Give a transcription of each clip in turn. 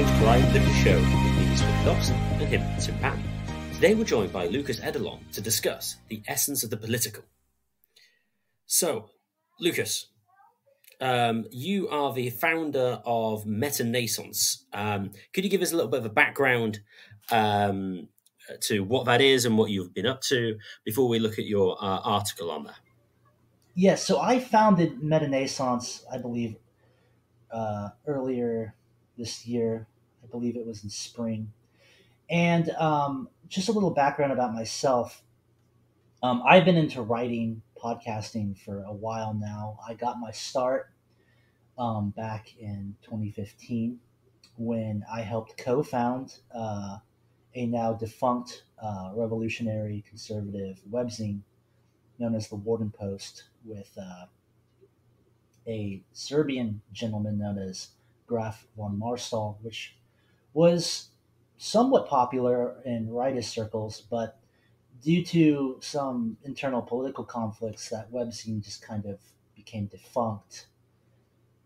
James Brian Lucas Show with me, Schmitt Dobson, and him, Tim Patton. Today we're joined by Lukas Eidolon to discuss the essence of the political. So, Lukas, you are the founder of Meta-Naissance. Could you give us a little bit of a background to what that is and what you've been up to before we look at your article on that? Yes, so I founded Meta-Naissance, I believe, earlier this year. I believe it was in spring. And just a little background about myself. I've been into writing, podcasting for a while now. I got my start back in 2015 when I helped co-found a now defunct revolutionary conservative webzine known as the Warden Post with a Serbian gentleman known as Graf von Marstal, which was somewhat popular in rightist circles, but due to some internal political conflicts, that webzine just kind of became defunct.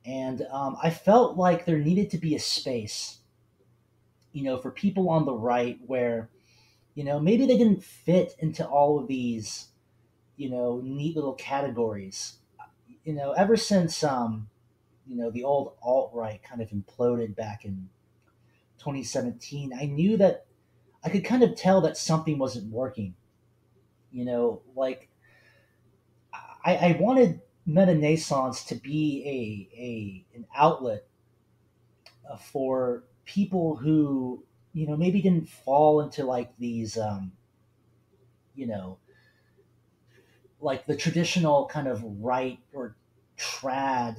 And I felt like there needed to be a space, for people on the right where, maybe they didn't fit into all of these, neat little categories. Ever since, the old alt-right kind of imploded back in 2017, I knew that I could kind of tell that something wasn't working. Like I wanted Meta-Naissance to be an outlet for people who, maybe didn't fall into like these, like the traditional kind of right or trad,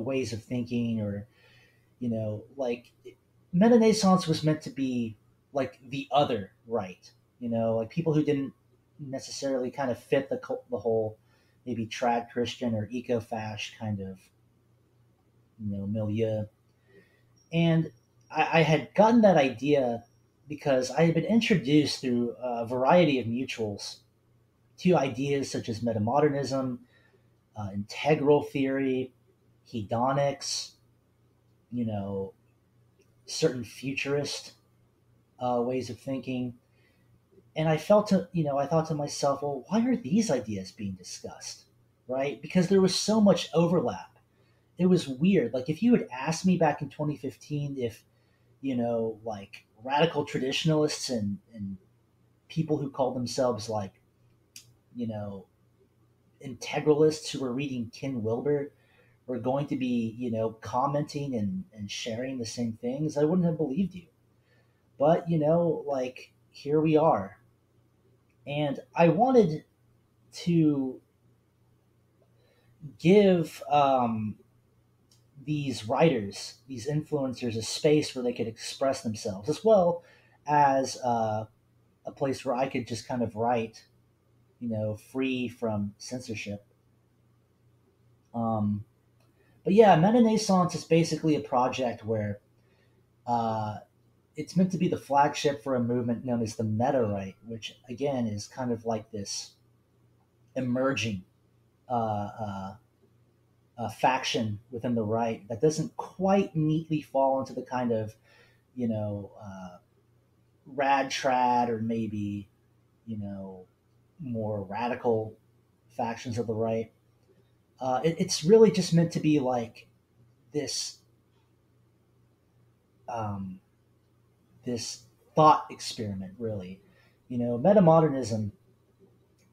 ways of thinking, or, like Meta-Naissance was meant to be like the other right, like people who didn't necessarily kind of fit the whole maybe trad Christian or eco-fash kind of, milieu. And I had gotten that idea because I had been introduced through a variety of mutuals to ideas such as metamodernism, integral theory, hedonics, certain futurist ways of thinking. And I thought to myself, well, why are these ideas being discussed? Right? Because there was so much overlap. It was weird. Like if you had asked me back in 2015 if, like radical traditionalists and people who call themselves like, integralists who were reading Ken Wilber were going to be, commenting and sharing the same things, I wouldn't have believed you. But, like here we are. And I wanted to give these writers, these influencers, a space where they could express themselves, as well as a place where I could just kind of write, free from censorship. But yeah, Meta-Naissance is basically a project where it's meant to be the flagship for a movement known as the meta-right, which again is kind of like this emerging faction within the right that doesn't quite neatly fall into the kind of, rad trad or maybe, more radical factions of the right. It's really just meant to be like this this thought experiment, really. Metamodernism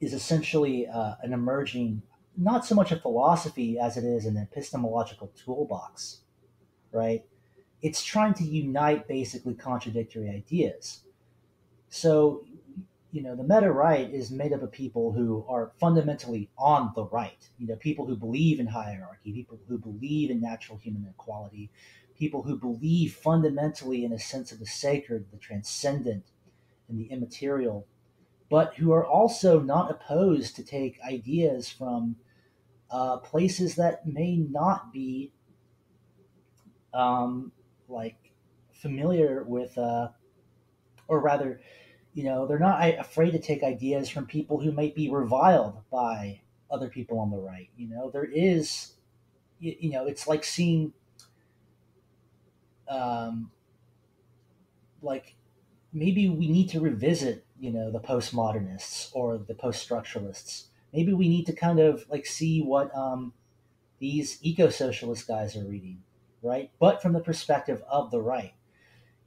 is essentially an emerging, not so much a philosophy as it is an epistemological toolbox, right? It's trying to unite basically contradictory ideas. So, the meta right is made up of people who are fundamentally on the right, people who believe in hierarchy, people who believe in natural human equality, people who believe fundamentally in a sense of the sacred, the transcendent, and the immaterial, but who are also not opposed to take ideas from places that may not be like familiar with, or rather, they're not afraid to take ideas from people who might be reviled by other people on the right. There is it's like seeing um, like maybe we need to revisit, the postmodernists or the post-structuralists. Maybe we need to kind of like see what these eco-socialist guys are reading, right? But from the perspective of the right.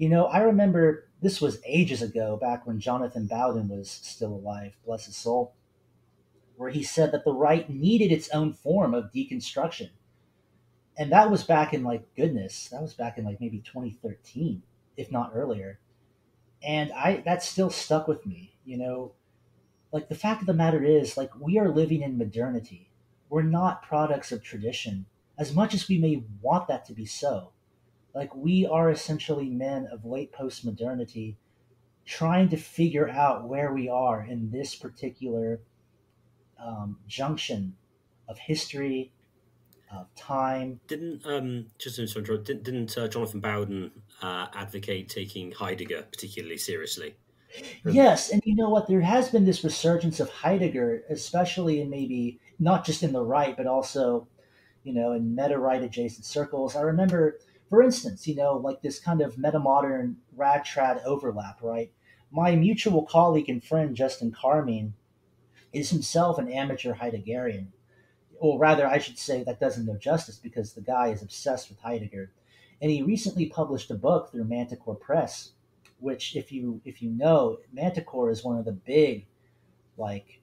I remember this was ages ago, back when Jonathan Bowden was still alive, bless his soul, where he said that the right needed its own form of deconstruction. And that was back in like goodness, that was back in like maybe 2013, if not earlier. And I that still stuck with me, like the fact of the matter is, like, we are living in modernity. We're not products of tradition, as much as we may want that to be so. Like, we are essentially men of late postmodernity trying to figure out where we are in this particular junction of history, of time. Just to interrupt, didn't Jonathan Bowden advocate taking Heidegger particularly seriously? From Yes, and you know what? There has been this resurgence of Heidegger, especially in maybe not just in the right, but also, in meta right adjacent circles. I remember, for instance, like this kind of meta modern rad trad overlap, right? My mutual colleague and friend, Justin Carmine, is himself an amateur Heideggerian. Or rather, I should say that doesn't do justice because the guy is obsessed with Heidegger. And he recently published a book through Manticore Press, which, if you know, Manticore is one of the big, like,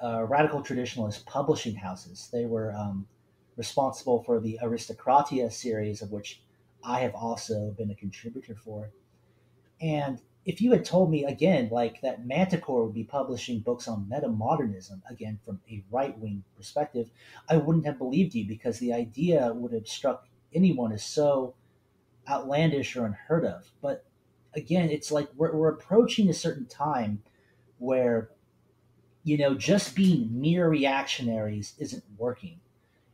radical traditionalist publishing houses. They were responsible for the Aristocratia series, of which I have also been a contributor for. And if you had told me again, like that Manticore would be publishing books on metamodernism, again from a right wing perspective, I wouldn't have believed you because the idea would have struck anyone as so outlandish or unheard of. But again, it's like we're approaching a certain time where, just being mere reactionaries isn't working.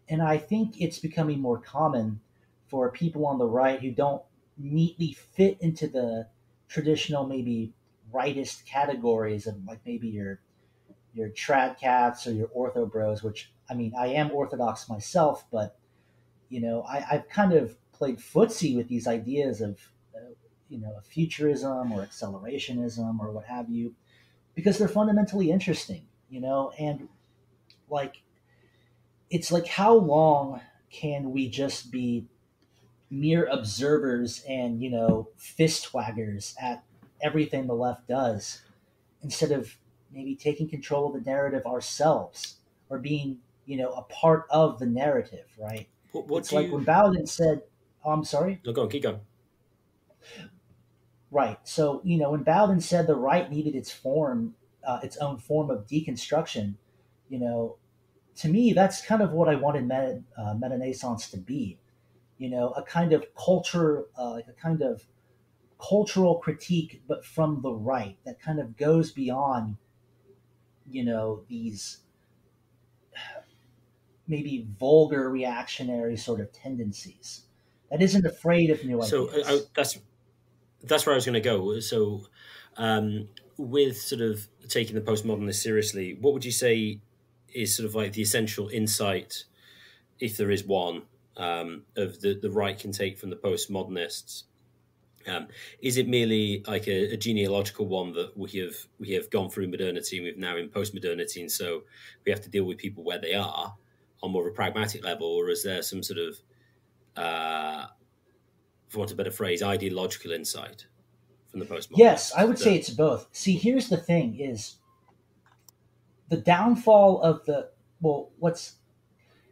And I think it's becoming more common for people on the right who don't neatly fit into the traditional, maybe rightist categories of like maybe your trad cats or your ortho bros, which I mean, I am orthodox myself, but I've kind of played footsie with these ideas of, futurism or accelerationism or what have you, because they're fundamentally interesting, and like it's like how long can we just be mere observers and fist waggers at everything the left does instead of maybe taking control of the narrative ourselves or being a part of the narrative, right? what It's do like when you? Bowden said, oh, I'm sorry. No, go on, keep going. Right. So, when Bowden said the right needed its own form of deconstruction, you know, to me, that's kind of what I wanted Meta-Naissance to be. A kind of culture, like a kind of cultural critique, but from the right that kind of goes beyond, these maybe vulgar reactionary sort of tendencies. That isn't afraid of new So ideas. that's where I was going to go. So, with sort of taking the postmodernist seriously, what would you say is sort of like the essential insight, if there is one, of the right can take from the postmodernists? Is it merely like a genealogical one that we have gone through modernity and we've now in postmodernity, and so we have to deal with people where they are on more of a pragmatic level, or is there some sort of, for want of a better phrase, ideological insight from the Yes, I postmodernists? would say it's both. See, here's the thing: is the downfall of the well, what's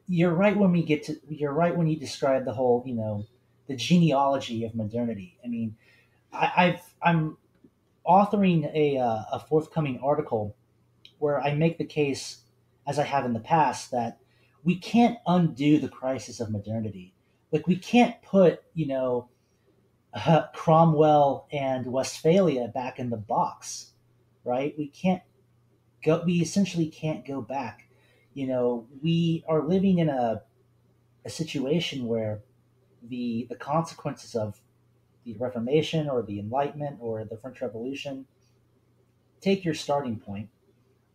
you're right when you describe the whole, the genealogy of modernity. I mean, I'm authoring a forthcoming article where I make the case, as I have in the past, that we can't undo the crisis of modernity. Like we can't put, Cromwell and Westphalia back in the box, right? We can't go. We essentially can't go back. We are living in a situation where the consequences of the Reformation or the Enlightenment or the French Revolution, take your starting point,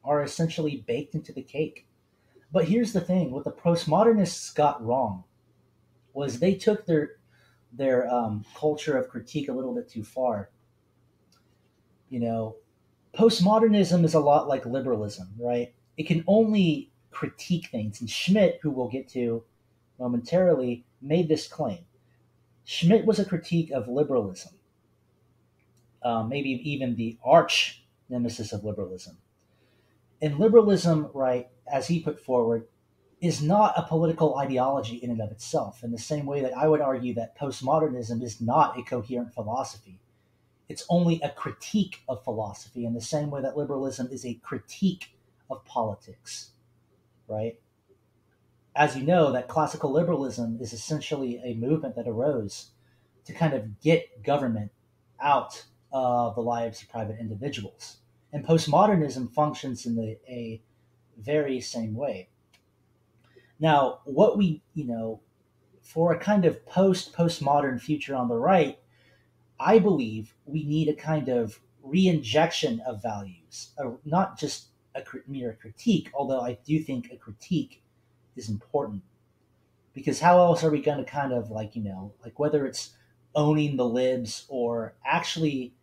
are essentially baked into the cake. But here's the thing: what the postmodernists got wrong was they took their culture of critique a little bit too far. You know, postmodernism is a lot like liberalism, right? It can only critique things, and Schmitt, who we'll get to momentarily, made this claim. Schmitt was a critique of liberalism, maybe even the arch nemesis of liberalism. And liberalism, right, as he put forward, is not a political ideology in and of itself, in the same way that I would argue that postmodernism is not a coherent philosophy. It's only a critique of philosophy, in the same way that liberalism is a critique of politics, right? As you know, that classical liberalism is essentially a movement that arose to kind of get government out of the lives of private individuals. And postmodernism functions in a very same way. Now, what we, for a kind of postmodern future on the right, I believe we need a kind of re-injection of values, not just a mere critique, although I do think a critique is important. Because how else are we going to kind of like whether it's owning the libs or actually,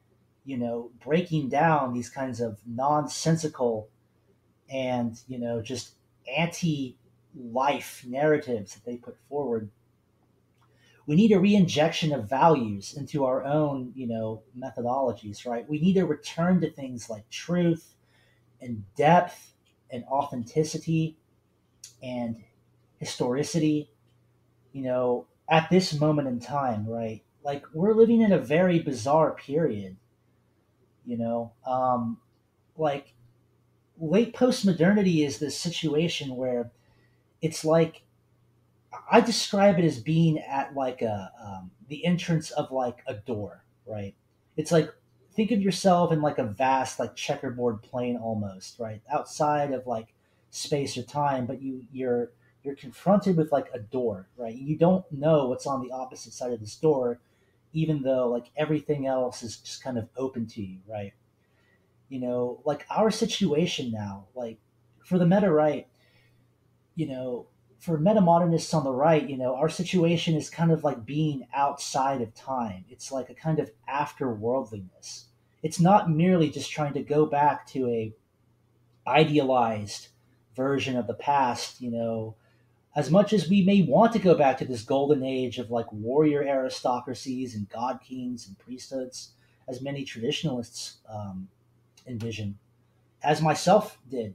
breaking down these kinds of nonsensical and, just anti life narratives that they put forward. We need a re-injection of values into our own, methodologies, right? We need to return to things like truth and depth and authenticity and historicity, at this moment in time, right? Like we're living in a very bizarre period, you know, like late postmodernity is this situation where it's like I describe it as being at like the entrance of like a door, right? It's like think of yourself in like a vast like checkerboard plane almost, right? Outside of like space or time, but you're confronted with like a door, right? You don't know what's on the opposite side of this door, even though like everything else is just kind of open to you, right? Like our situation now, like for the meta right, you know, for metamodernists on the right, our situation is kind of like being outside of time. It's like a kind of afterworldliness. It's not merely just trying to go back to a idealized version of the past, as much as we may want to go back to this golden age of like warrior aristocracies and god kings and priesthoods, as many traditionalists envision, as myself did,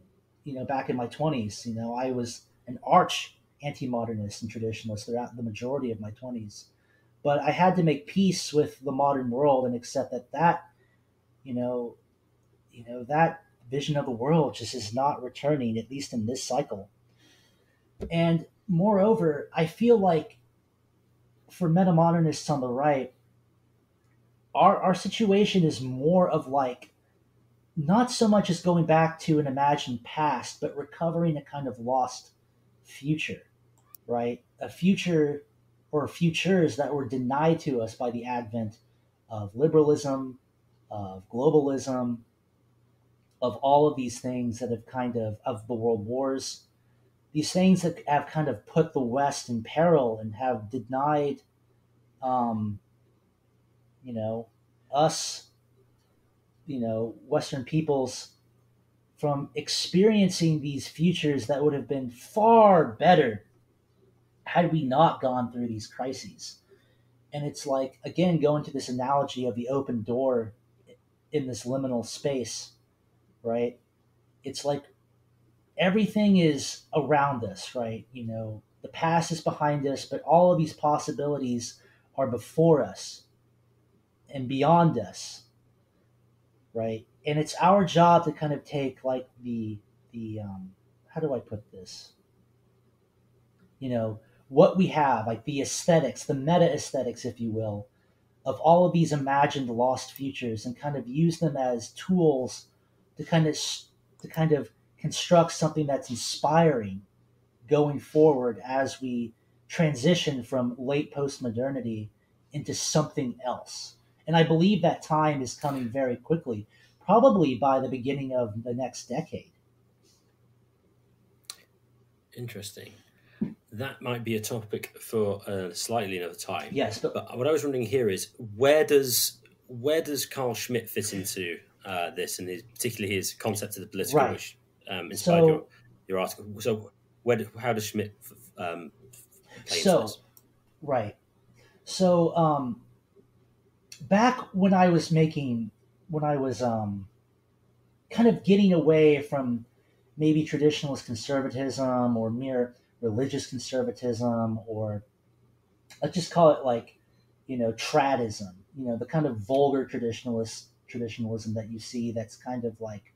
back in my 20s. I was an arch anti-modernist and traditionalist throughout the majority of my 20s. But I had to make peace with the modern world and accept that you know, that vision of the world just is not returning, at least in this cycle. And moreover, I feel like for metamodernists on the right, our situation is more of like not so much as going back to an imagined past, but recovering a kind of lost future, right? A future or futures that were denied to us by the advent of liberalism, of globalism, of all of these things that have of the world wars, these things that have kind of put the West in peril and have denied, um, you know, us, Western peoples from experiencing these futures that would have been far better had we not gone through these crises. And it's like, again, going to this analogy of the open door in this liminal space, right? It's like everything is around us, right? The past is behind us, but all of these possibilities are before us and beyond us, right? And it's our job to kind of take like the how do I put this? You know, what we have, like the aesthetics, the meta aesthetics, if you will, of all of these imagined lost futures, and kind of use them as tools to kind of construct something that's inspiring going forward as we transition from late postmodernity into something else. And I believe that time is coming very quickly, probably by the beginning of the next decade. Interesting. That might be a topic for slightly another time. Yes, but But what I was wondering here is where does Carl Schmitt fit into this, and particularly his concept of the political, right. which inspired So your article. So how does Schmitt play into so this? right. So back when I was making when I was kind of getting away from maybe traditionalist conservatism or mere religious conservatism, or let's just call it like, tradism, the kind of vulgar traditionalism that you see, that's kind of like,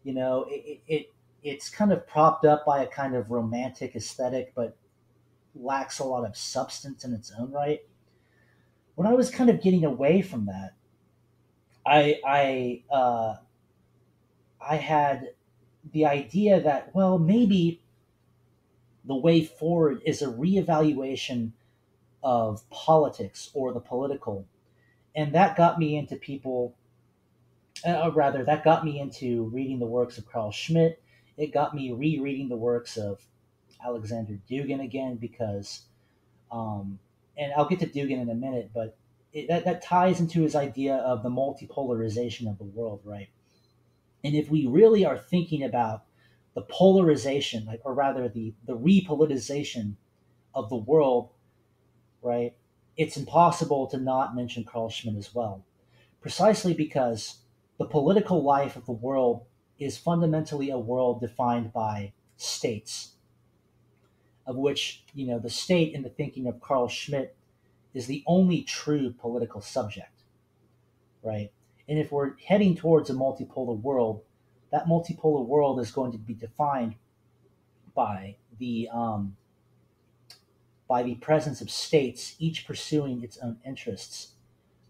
it's kind of propped up by a kind of romantic aesthetic, but lacks a lot of substance in its own right. When I was kind of getting away from that, I had the idea that, well, maybe the way forward is a reevaluation of politics or the political. And that got me into that got me into reading the works of Carl Schmitt. It got me rereading the works of Alexander Dugin again, because, and I'll get to Dugin in a minute, but that ties into his idea of the multipolarization of the world, right? And if we really are thinking about the polarization, like, or rather the repolitization of the world, right, it's impossible to not mention Carl Schmitt as well, precisely because the political life of the world is fundamentally a world defined by states, of which, the state in the thinking of Carl Schmitt is the only true political subject, right? And if we're heading towards a multipolar world, that multipolar world is going to be defined by the presence of states, each pursuing its own interests,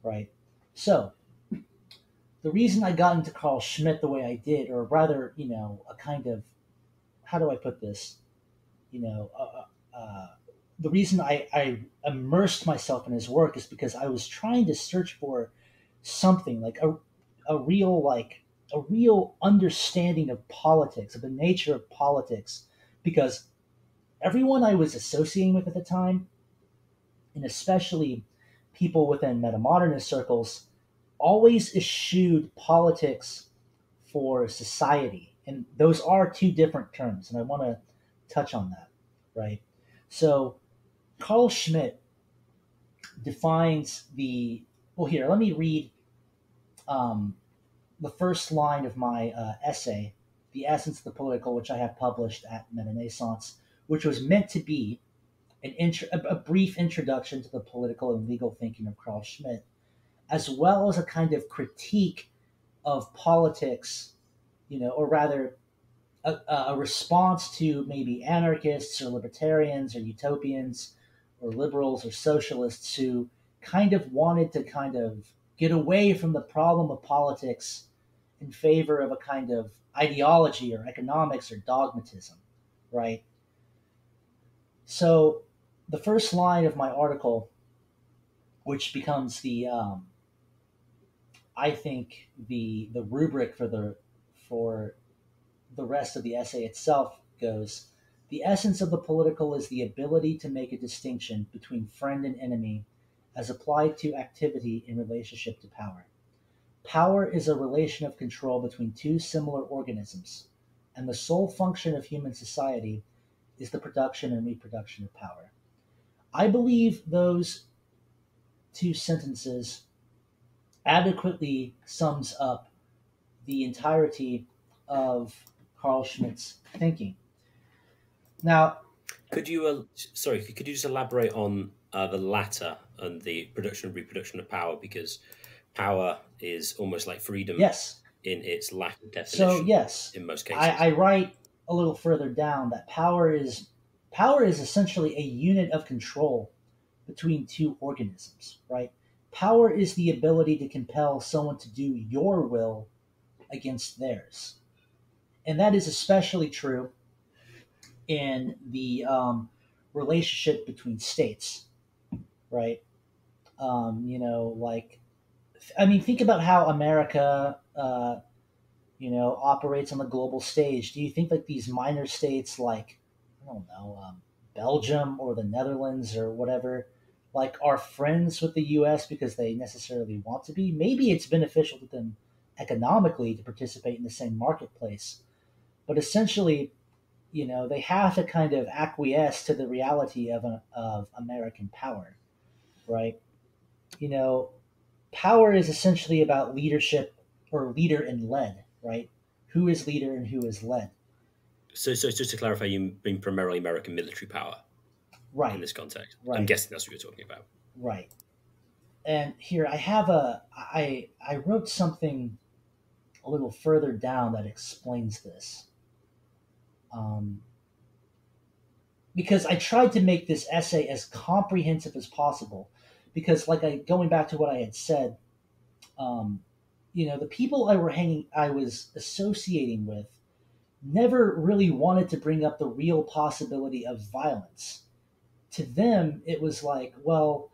right? So the reason I got into Carl Schmitt the way I did, or rather, a kind of, how do I put this? You know, the reason I immersed myself in his work is because I was trying to search for something like a real like a real understanding of politics, of the nature of politics, because everyone I was associating with at the time, and especially people within metamodernist circles, always eschewed politics for society. And those are two different terms, and I want to touch on that, right? So, Carl Schmitt defines well, here, let me read um, the first line of my essay, The Essence of the Political, which I have published at Metanaissance, which was meant to be a brief introduction to the political and legal thinking of Carl Schmitt, as well as a kind of critique of politics, or rather a response to maybe anarchists or libertarians or utopians or liberals or socialists who kind of wanted to kind of get away from the problem of politics in favor of a kind of ideology or economics or dogmatism, right? So the first line of my article, which becomes I think the rubric for the rest of the essay itself, goes: the essence of the political is the ability to make a distinction between friend and enemy as applied to activity in relationship to power. Power is a relation of control between two similar organisms, and the sole function of human society is the production and reproduction of power. I believe those two sentences adequately sums up the entirety of Carl Schmitt's thinking. Now, Could you could you just elaborate on the latter and the production and reproduction of power, because power is almost like freedom yes. in its lack of So definition yes, in most cases. I write a little further down that power is essentially a unit of control between two organisms, right? Power is the ability to compel someone to do your will against theirs, and that is especially true in the relationship between states, right? Like, I mean, think about how America, operates on the global stage. Do you think like these minor states like I don't know, Belgium or the Netherlands or whatever, like are friends with the U.S. because they necessarily want to be. Maybe it's beneficial to them economically to participate in the same marketplace, but essentially, they have to kind of acquiesce to the reality of American power, right? You know, Power is essentially about leadership or leader and led, right? Who is leader and who is led, So just to clarify, you mean primarily American military power in right? this context? I'm Right, guessing that's what you're talking about. right. And here I have I wrote something a little further down that explains this. Um, because I tried to make this essay as comprehensive as possible. Because, like going back to what I had said, um, the people I was associating with never really wanted to bring up the real possibility of violence. To them, it was like, well,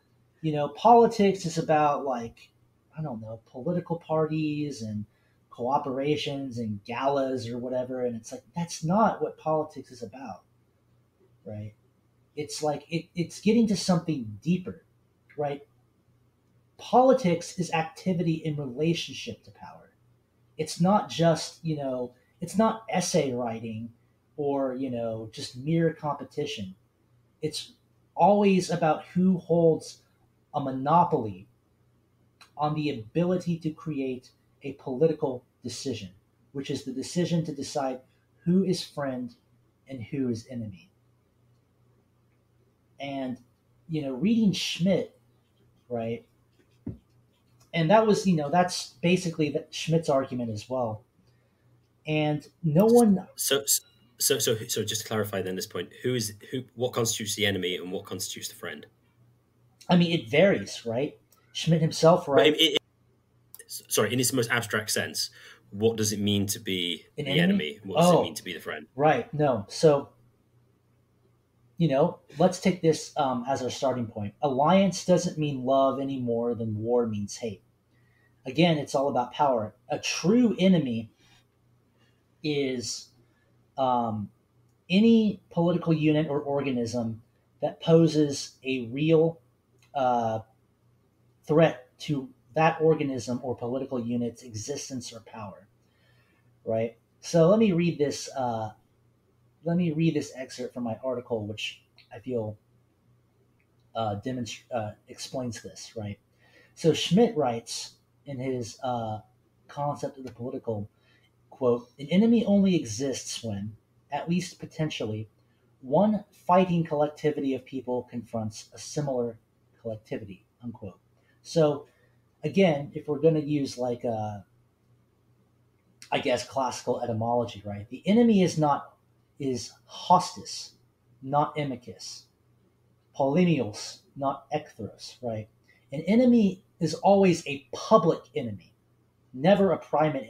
politics is about like, I don't know, political parties and cooperations and galas or whatever, and it's like that's not what politics is about, right? It's like it's getting to something deeper, right? Politics is activity in relationship to power. It's not just, it's not essay writing or, just mere competition. It's always about who holds a monopoly on the ability to create a political decision, which is the decision to decide who is friend and who is enemy. And, reading Schmitt, right? And that was, that's basically Schmitt's argument as well. And no one, So, so just to clarify then this point, what constitutes the enemy and what constitutes the friend? I mean, it varies, right? Schmidt himself, But right? sorry, in its most abstract sense, what does it mean to be An the enemy? enemy? What does it mean Oh, to be the friend? right. No. So, let's take this as our starting point. Alliance doesn't mean love any more than war means hate. Again, it's all about power. A true enemy is um, any political unit or organism that poses a real uh, threat to that organism or political unit's existence or power, right? So let me read this excerpt from my article, which I feel explains this, right? So Schmidt writes in his concept of the political, quote, an enemy only exists when, at least potentially, one fighting collectivity of people confronts a similar collectivity, unquote. So again, if we're going to use like I guess classical etymology, right? The enemy is hostis, not amicus. Polemios, not ecthros, right? An enemy is always a public enemy, never a private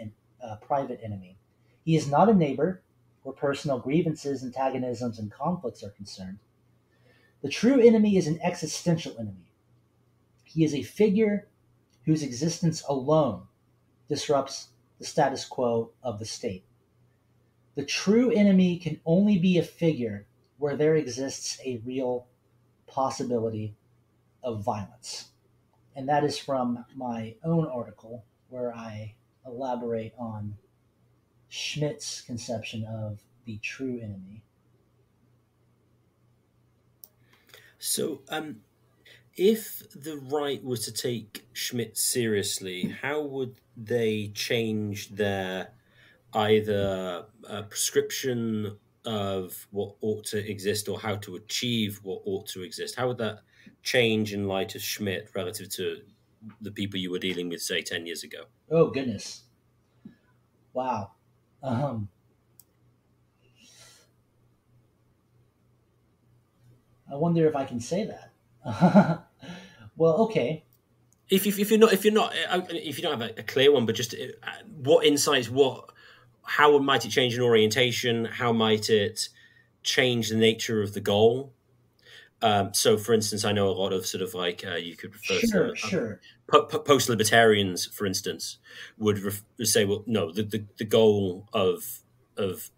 enemy. He is not a neighbor where personal grievances, antagonisms, and conflicts are concerned. The true enemy is an existential enemy. He is a figure whose existence alone disrupts the status quo of the state. The true enemy can only be a figure where there exists a real possibility of violence. And that is from my own article where I elaborate on Schmidt's conception of the true enemy. So, if the right was to take Schmidt seriously, how would they change their either prescription of what ought to exist or how to achieve what ought to exist? How would that change in light of Schmidt relative to the people you were dealing with, say, 10 years ago? Oh, goodness. Wow. Um, I wonder if I can say that. Well, okay. If you're not if you don't have a clear one, but just what insights, how might it change in orientation? How might it change the nature of the goal? So, for instance, I know a lot of sort of like you could refer to them. Sure, sure. Post-libertarians, for instance, would say, well, no, the goal of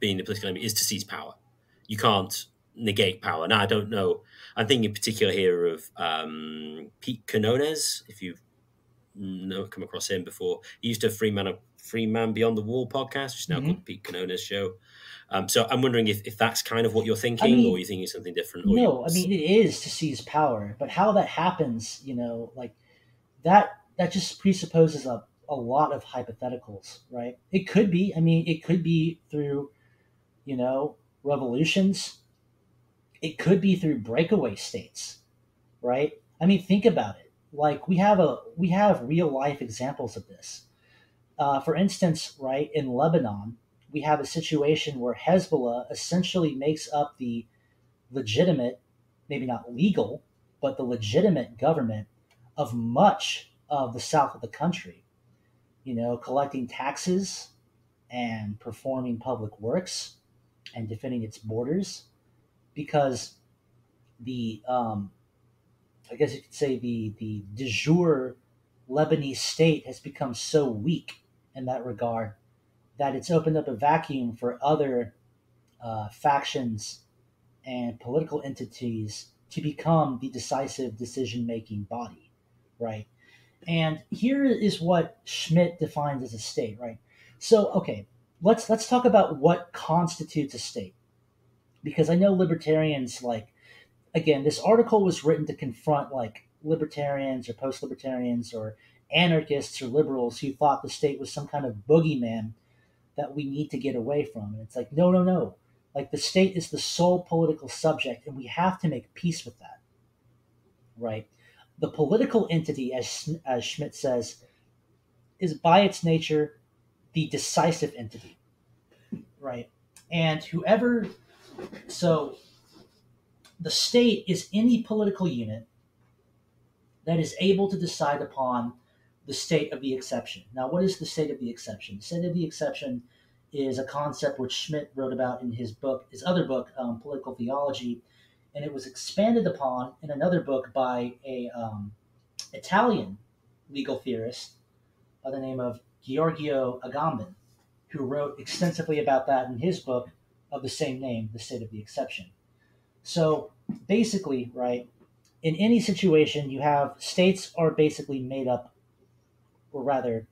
being a political enemy is to seize power. You can't negate power. Now, I don't know. I'm thinking in particular here of Pete Quinones, if you've come across him before. He used to have Free Man Beyond the Wall podcast, which is now called Hmm. the Pete Quinones Show. So I'm wondering if that's kind of what you're I thinking, or mean, you're thinking something different, or no, I mean it is to seize power, but how that happens, like that just presupposes a lot of hypotheticals, right? It could be. I mean, it could be through you know revolutions. It could be through breakaway states, right? I mean, think about it. Like we have real life examples of this. For instance, right in Lebanon, we have a situation where Hezbollah essentially makes up the legitimate, maybe not legal, but the legitimate government of much of the south of the country. Collecting taxes and performing public works and defending its borders, because the I guess you could say the de jure Lebanese state has become so weak in that regard that it's opened up a vacuum for other factions and political entities to become the decisive decision making body, right? And here is what Schmitt defines as a state, right? So, okay, let's talk about what constitutes a state, because I know libertarians, like, again, this article was written to confront like libertarians or post-libertarians or anarchists or liberals who thought the state was some kind of boogeyman that we need to get away from. And it's like, no, no, no. Like the state is the sole political subject, and we have to make peace with that, right? The political entity, as Schmitt says, is by its nature the decisive entity, right? And so the state is any political unit that is able to decide upon the state of the exception. Now, what is the state of the exception? The state of the exception is a concept which Schmitt wrote about in his other book, Political Theology, and it was expanded upon in another book by a Italian legal theorist by the name of Giorgio Agamben, who wrote extensively about that in his book of the same name, The State of the Exception. So basically, right, in any situation, you have states are basically made up, or rather,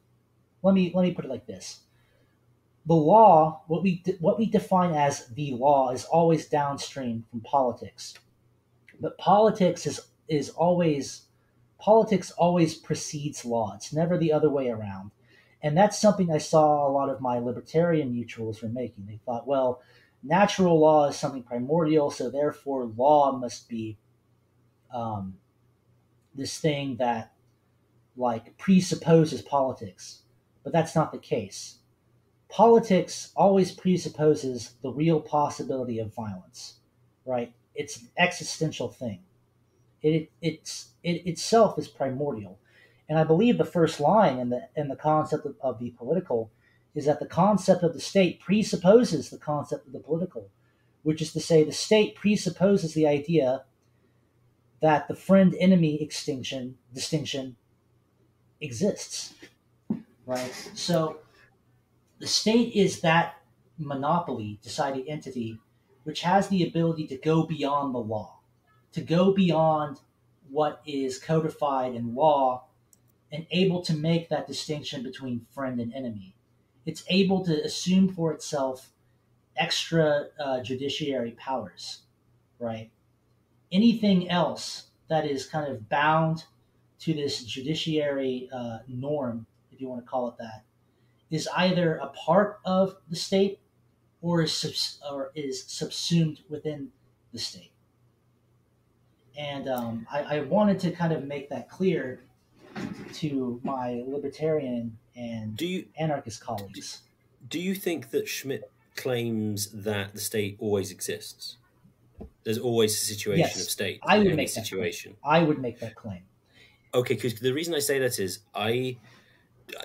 let me put it like this: the law, what we define as the law, is always downstream from politics, but politics always precedes law. It's never the other way around. And that's something I saw a lot of my libertarian mutuals were making. They thought, well, natural law is something primordial, so therefore law must be um, this thing that like presupposes politics. But that's not the case. Politics always presupposes the real possibility of violence, right? It's an existential thing. It itself is primordial. And I believe the first line in the concept of the political is that the concept of the state presupposes the concept of the political, which is to say the state presupposes the idea that the friend enemy distinction exists, right? So the state is that monopoly deciding entity which has the ability to go beyond the law, to go beyond what is codified in law, and able to make that distinction between friend and enemy. It's able to assume for itself extra judiciary powers, right? Anything else that is kind of bound to this judiciary norm, if you want to call it that, is either a part of the state or is subsumed within the state. And I wanted to kind of make that clear to my libertarian and anarchist colleagues. Do you think that Schmitt claims that the state always exists? There's always a situation Yes, of state I in would any make that claim. situation. I would make that claim. Okay, because the reason I say that is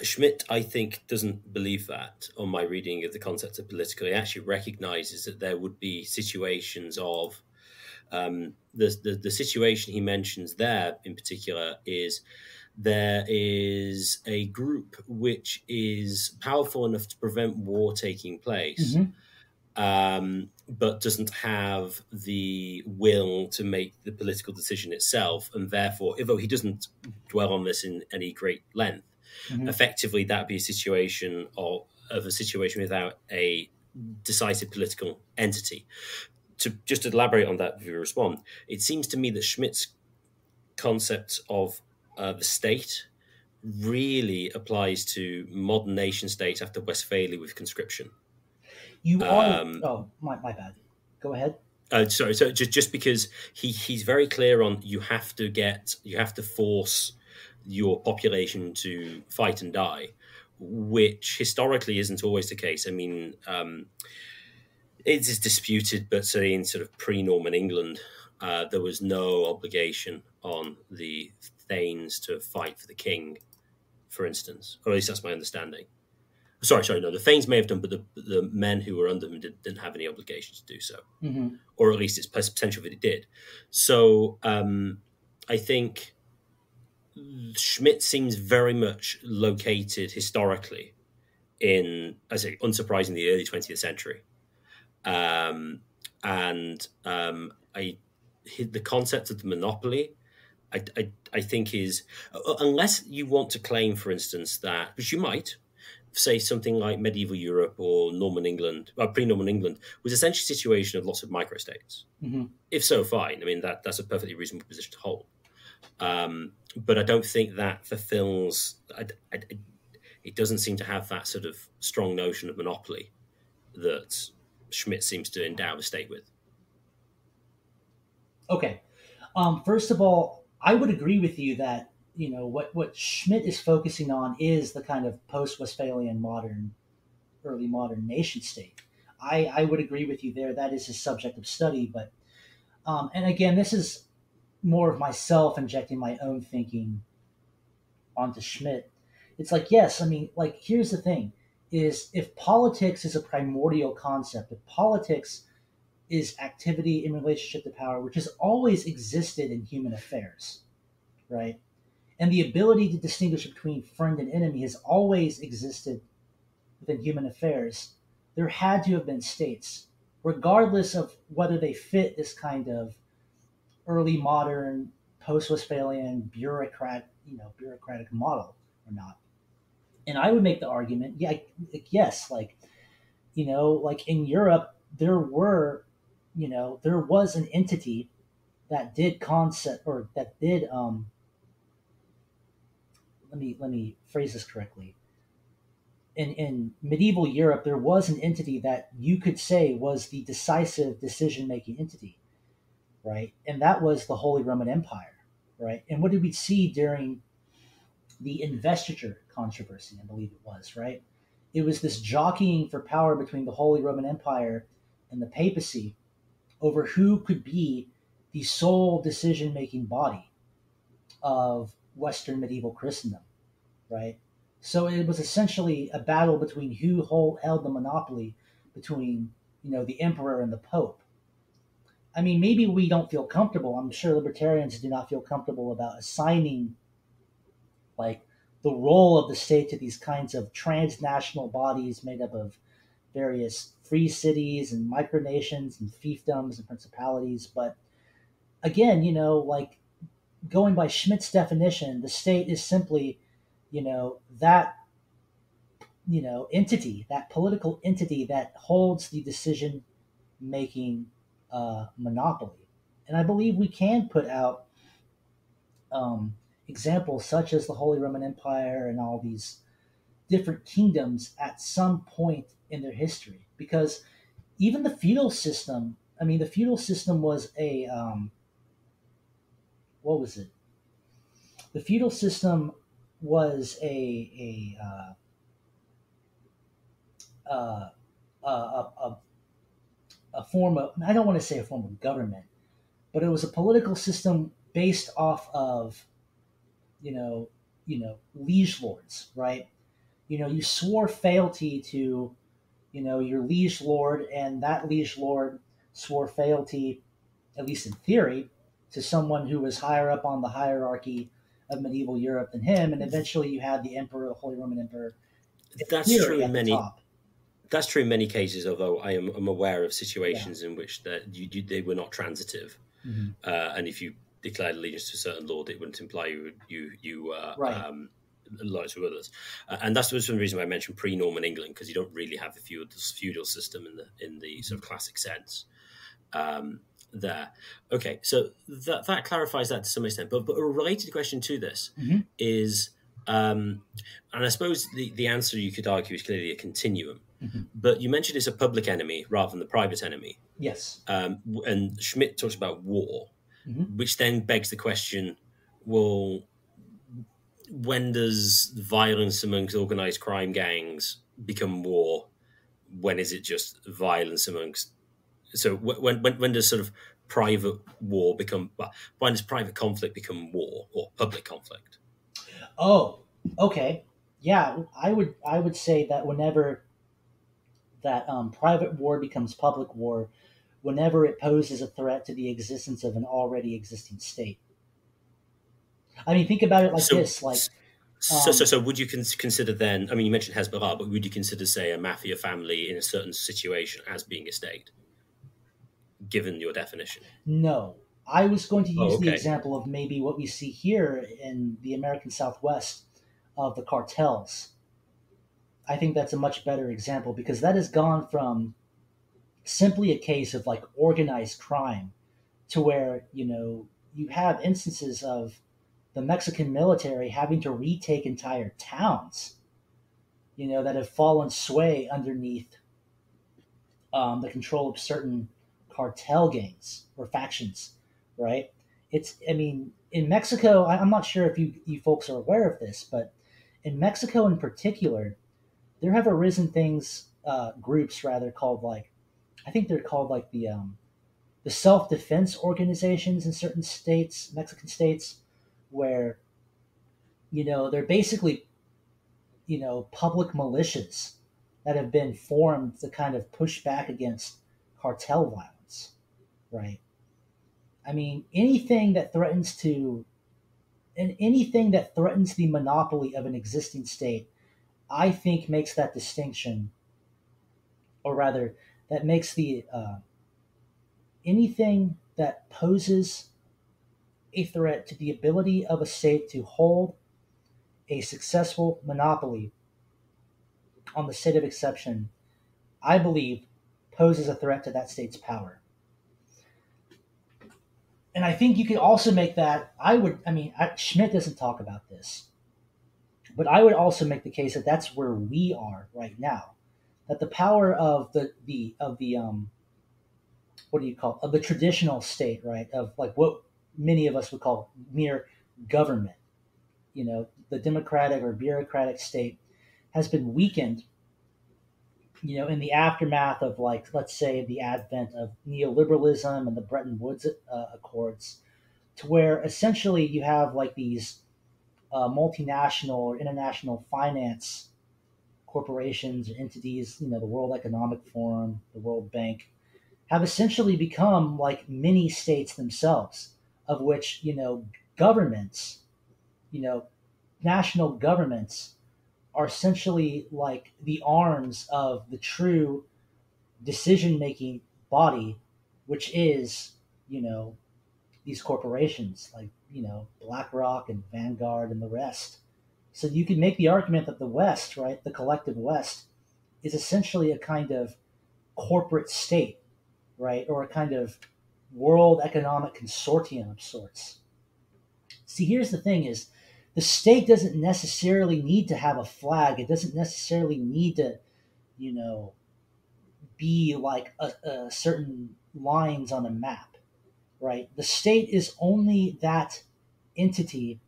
Schmitt, I think, doesn't believe that on my reading of the concept of political. He actually recognizes that there would be situations of the situation he mentions there in particular is there is a group which is powerful enough to prevent war taking place, Mhm. but doesn't have the will to make the political decision itself, and therefore, although he doesn't dwell on this in any great length, Hmm. effectively that'd be a situation of a situation without a decisive political entity. To just elaborate on that, if you respond, it seems to me that Schmidt's concept of the state really applies to modern nation states after Westphalia with conscription. You are. Um, Oh, my bad. Go ahead. sorry, so just because he's very clear on you have to force your population to fight and die, which historically isn't always the case. I mean, it is disputed, but say in sort of pre-Norman England, there was no obligation on the thanes to fight for the king, for instance, or at least that's my understanding. Sorry, no, the thanes may have done, but the men who were under them didn't have any obligation to do so, Hmm. or at least it's potential that it did. So I think Schmitt seems very much located historically in, I say, unsurprisingly, the early 20th century. And the concept of the monopoly, I think is, unless you want to claim, for instance, that, which you might, say something like medieval Europe or Norman England, pre-Norman England, was essentially a situation of lots of microstates. Hmm. If so, fine. I mean, that's a perfectly reasonable position to hold. But I don't think that fulfills. It doesn't seem to have that sort of strong notion of monopoly that Schmitt seems to endow the state with. Okay. First of all, I would agree with you that what Schmidt is focusing on is the kind of post-Westphalian early modern nation state. I would agree with you there. That is his subject of study. But and again, this is more of myself injecting my own thinking onto Schmidt. It's like, yes, I mean, like, here's the thing: is if politics is a primordial concept, if politics is activity in relationship to power, which has always existed in human affairs, right? And the ability to distinguish between friend and enemy has always existed within human affairs. There had to have been states, regardless of whether they fit this kind of early modern, post-Westphalian bureaucratic model or not. And I would make the argument, yeah, yes, like like in Europe, there was an entity that did concept or that did let me phrase this correctly. In medieval Europe, there was an entity that you could say was the decisive decision making entity, right? And that was the Holy Roman Empire, right? And what did we see during the investiture controversy? I believe it was, right? It was this jockeying for power between the Holy Roman Empire and the papacy over who could be the sole decision making body of Western medieval Christendom, right? So it was essentially a battle between who held the monopoly between the emperor and the pope. I mean, maybe we don't feel comfortable. I'm sure libertarians do not feel comfortable about assigning like the role of the state to these kinds of transnational bodies made up of various free cities and micronations and fiefdoms and principalities. But again, like going by Schmidt's definition, the state is simply, that entity, that political entity that holds the decision making monopoly. And I believe we can put out examples such as the Holy Roman Empire and all these different kingdoms at some point in their history. Because even the feudal system, I mean, the feudal system was a, what was it? The feudal system was uh, a form of, I don't want to say a form of government, but it was a political system based off of, liege lords, right? You swore fealty to, your liege lord, and that liege lord swore fealty, at least in theory, to someone who was higher up on the hierarchy of medieval Europe than him, and eventually you had the emperor, the Holy Roman Emperor, in That's true theory in at the many top. That's true in many cases, although I'm aware of Yeah. situations in which they were not transitive, Hmm. and if you declared allegiance to a certain lord, it wouldn't imply you were Right. loyal to others, and that's the reason why I mentioned pre-Norman England, because you don't really have the feudal system in the Hmm. sort of classic sense. There, okay, so that clarifies that to some extent. But a related question to this Hmm. is, and I suppose the answer you could argue is clearly a continuum. Hmm. But you mentioned it's a public enemy rather than the private enemy. Yes. And Schmitt talks about war, Hmm. which then begs the question: well, when does violence amongst organized crime gangs become war? When is it just violence amongst? So when does sort of private war become? When does private conflict become war or public conflict? Oh, okay. Yeah, I would say that whenever that private war becomes public war, whenever it poses a threat to the existence of an already existing state. I mean, think about it like So this: like, so would you consider then? I mean, you mentioned Hezbollah, but would you consider, say, a mafia family in a certain situation as being a state, given your definition? no, I was going to Oh, use the okay. example of maybe what we see here in the American Southwest of the cartels. I think that's a much better example because that has gone from simply a case of like organized crime to where you have instances of the Mexican military having to retake entire towns, that have fallen sway underneath the control of certain cartel gangs or factions, right? I mean, in Mexico, I'm not sure if you folks are aware of this, but in Mexico in particular, there have arisen groups rather called like, I think they're called like the self defense organizations in certain states, Mexican states, where they're basically public militias that have been formed to kind of push back against cartel violence, right? I mean, anything that threatens the monopoly of an existing state, I think makes that distinction, or rather, that makes the anything that poses a threat to the ability of a state to hold a successful monopoly on the state of exception, I believe, poses a threat to that state's power. And I think you could also make that. Schmidt doesn't talk about this, but I would also make the case that that's where we are right now. That the power of the what do you call of the traditional state, right? Of like what many of us would call mere government. The democratic or bureaucratic state has been weakened, in the aftermath of, like, let's say, the advent of neoliberalism and the Bretton Woods Accords, to where essentially you have like these multinational or international finance corporations or entities, the World Economic Forum, the World Bank, have essentially become like mini states themselves, of which, governments, you know, national governments are essentially like the arms of the true decision making body, which is, you know, these corporations like, BlackRock and Vanguard and the rest. So you can make the argument that the West, right, the collective West, is essentially a kind of corporate state, right, or a kind of world economic consortium of sorts. See, here's the thing: is the state doesn't necessarily need to have a flag. It doesn't necessarily need to, you know, be like a certain lines on a map, right? The state is only that entity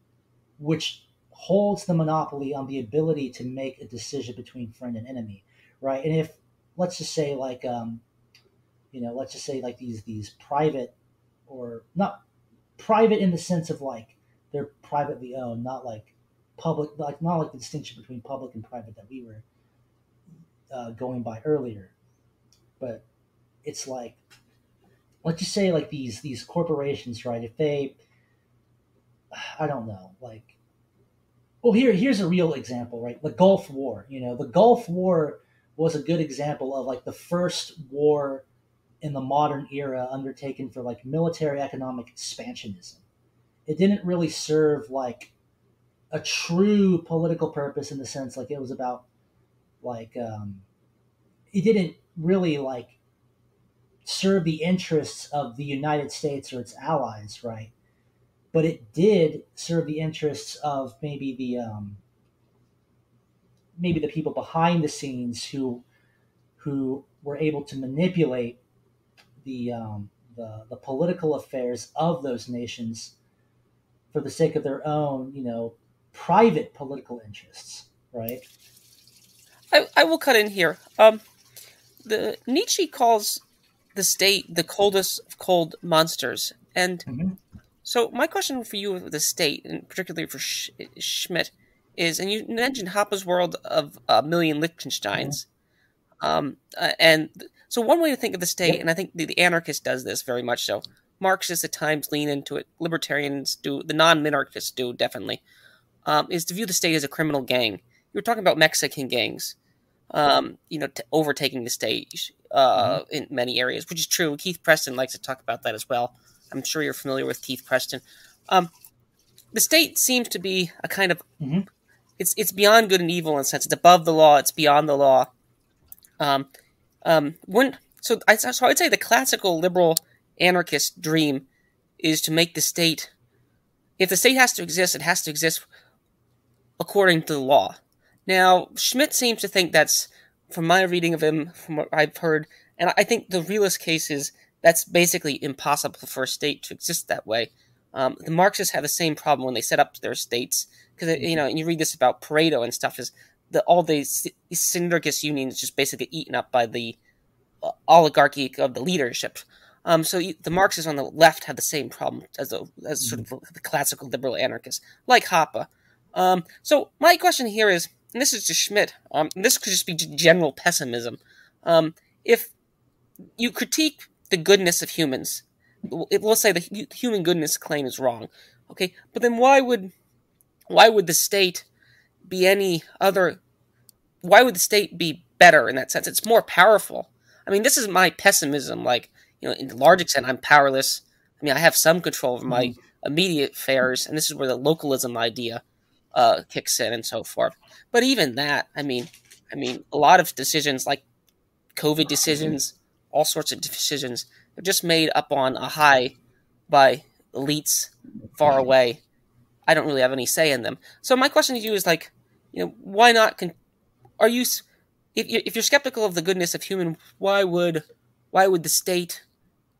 which holds the monopoly on the ability to make a decision between friend and enemy, right? And if let's just say like let's just say like these private, or not private in the sense of like they're privately owned, not like public, like not like the distinction between public and private that we were going by earlier, but it's like, let's just say like these corporations, right? If they, I don't know, here's a real example, right? The Gulf War. The Gulf War was a good example of like the first war in the modern era undertaken for like military economic expansionism. It didn't really serve like a true political purpose in the sense like it was about like it didn't really like serve the interests of the United States or its allies, right? But it did serve the interests of maybe the people behind the scenes who were able to manipulate the political affairs of those nations for the sake of their own, private political interests, right? I will cut in here. The Nietzsche calls the state the coldest of cold monsters, and Hmm. so my question for you with the state, and particularly for Schmitt, is, and you mentioned Hoppe's world of a million Hmm. Liechtensteins, and so one way to think of the state, Yep. and I think the anarchist does this very much so. Marxists at times lean into it. Libertarians do. The non-minarchists do definitely. Is to view the state as a criminal gang. You were talking about Mexican gangs, overtaking the stage Hmm. in many areas, which is true. Keith Preston likes to talk about that as well. I'm sure you're familiar with Keith Preston. Um, the state seems to be a kind of Hmm. it's beyond good and evil in a sense. It's above the law. It's beyond the law. Um, when so I'd say the classical liberal anarchist dream is to make the state. If the state has to exist, it has to exist according to the law. Now, Schmitt seems to think that's, from my reading of him, from what I've heard, and I think the realist case is that's basically impossible for a state to exist that way. The Marxists have the same problem when they set up their states, because and you read this about Pareto and stuff, is that all these syndicalist unions just basically eaten up by the oligarchy of the leadership. So the Marxists on the left have the same problem as sort of the classical liberal anarchists, like Hoppe. So my question here is, and this is to Schmitt, and this could just be general pessimism. If you critique the goodness of humans, we'll say the human goodness claim is wrong, okay? But then why would the state be any other? Why would the state be better in that sense? It's more powerful. I mean, this is my pessimism. Like, in a large extent, I'm powerless. I mean, I have some control over my Hmm. immediate affairs, and this is where the localism idea kicks in and so forth. But even that, a lot of decisions like COVID decisions, all sorts of decisions, are just made up on a high by elites far away. I don't really have any say in them. So my question to you is like, why not? Are you, if you're skeptical of the goodness of human, why would the state?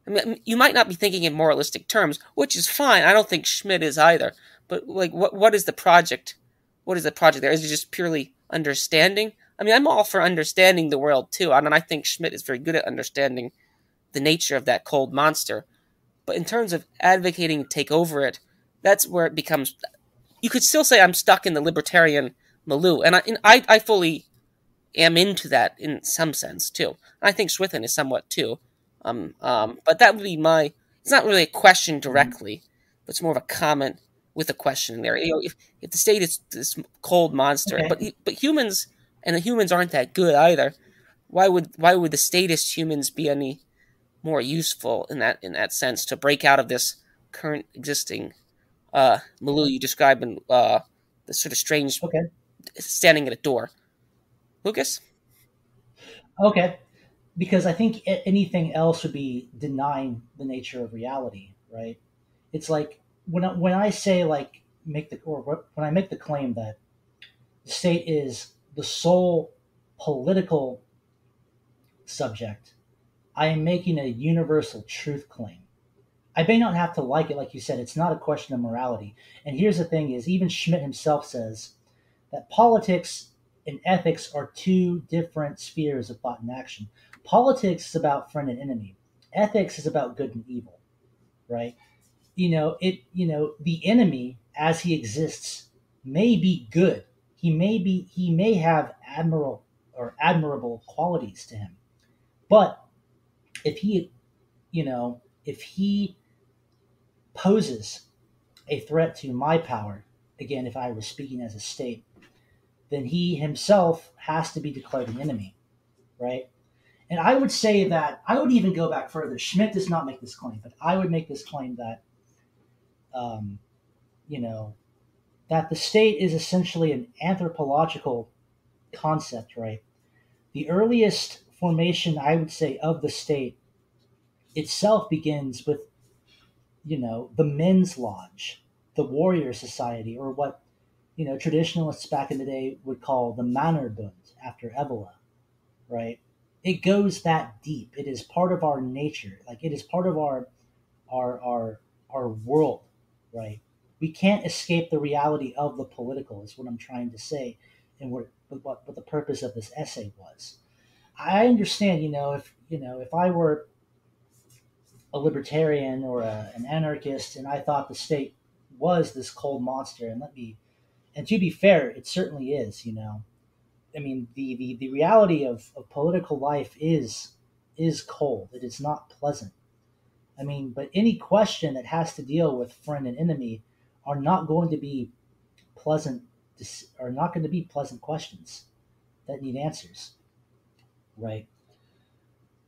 I mean, you might not be thinking in moralistic terms, which is fine. I don't think Schmitt is either. But like, what is the project? What is the project there? Is it just purely understanding? I mean, I'm all for understanding the world too, and I think Schmitt is very good at understanding the nature of that cold monster. But in terms of advocating to take over it, that's where it becomes. You could still say I'm stuck in the libertarian milieu, and I fully am into that in some sense too. I think Swithin is somewhat too. But that would be my. It's not really a question Hmm. directly, but it's more of a comment with a question in there. If the state is this cold monster, Okay. but humans and the humans aren't that good either. Why would the statist humans be any more useful in that sense to break out of this current existing milieu you describe in the sort of strange Okay. standing at a door? Lucas? Okay. Because I think anything else would be denying the nature of reality, right? It's like when I say like make the or when I make the claim that the state is the sole political subject, I am making a universal truth claim. I may not have to like it, like you said. It's not a question of morality. And here's the thing: is even Schmitt himself says that politics and ethics are two different spheres of thought and action. Politics is about friend and enemy. Ethics is about good and evil, right? The enemy as he exists may be good. He may have admirable qualities to him. But if he poses a threat to my power, again, if I was speaking as a state, then he himself has to be declared an enemy. right? And I would say that I would even go back further. Schmitt does not make this claim, but I would make this claim that, um, you know, that the state is essentially an anthropological concept, right? The earliest formation, I would say, of the state itself begins with, the men's lodge, the warrior society, or what, traditionalists back in the day would call the Mannerbund after Evola, right? It goes that deep. It is part of our nature. Like it is part of our world, right? We can't escape the reality of the political. Is what I'm trying to say, and what the purpose of this essay was. I understand, if I were a libertarian or an anarchist, and I thought the state was this cold monster, and to be fair, it certainly is. I mean, the reality of political life is cold. It is not pleasant. I mean, but any question that has to deal with friend and enemy are not going to be pleasant. Are not going to be pleasant questions that need answers, right?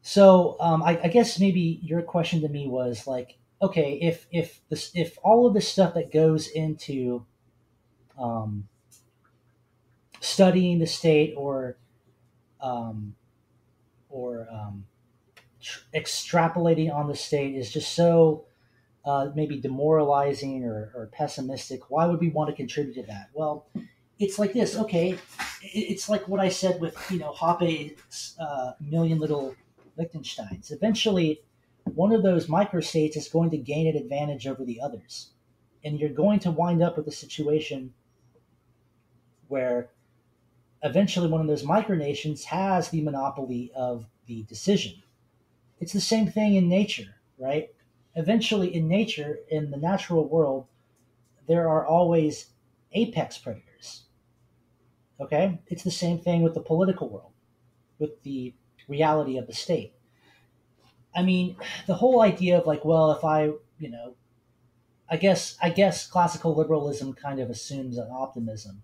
So I guess maybe your question to me was like, okay, if all of the stuff that goes into um, studying the state um, or extrapolating on the state is just so maybe demoralizing or pessimistic, why would we want to contribute to that? Well, it's like this. Okay, it's like what I said with Hoppe's Million Little Liechtensteins. Eventually, one of those microstates is going to gain an advantage over the others, and you're going to wind up with a situation where eventually one of those micronations has the monopoly of the decision. It's the same thing in nature, right? Eventually, in nature, in the natural world, there are always apex predators. Okay? It's the same thing with the political world, with the reality of the state. I mean, the whole idea of like, well, if I guess classical liberalism kind of assumes an optimism,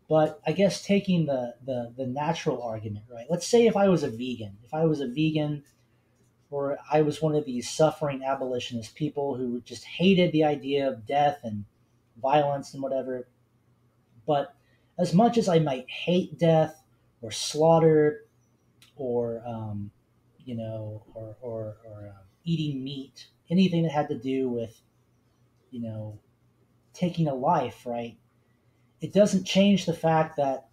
but I guess taking the natural argument, right? Let's say if I was a vegan, or I was one of these suffering abolitionist people who just hated the idea of death and violence and whatever. But as much as I might hate death or slaughter or eating meat, anything that had to do with you know taking a life, right? It doesn't change the fact that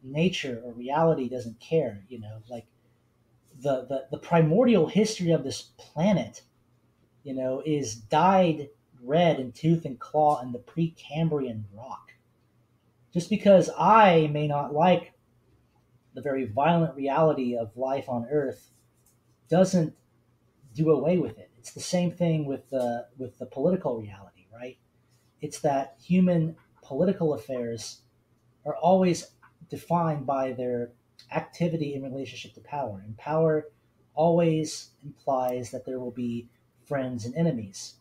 nature or reality doesn't care. Like the primordial history of this planet, is dyed red in tooth and claw in the Precambrian rock. Just because I may not like the very violent reality of life on Earth doesn't do away with it. It's the same thing with the political reality, right? It's that human political affairs are always defined by their activity in relationship to power, and power always implies that there will be friends and enemies.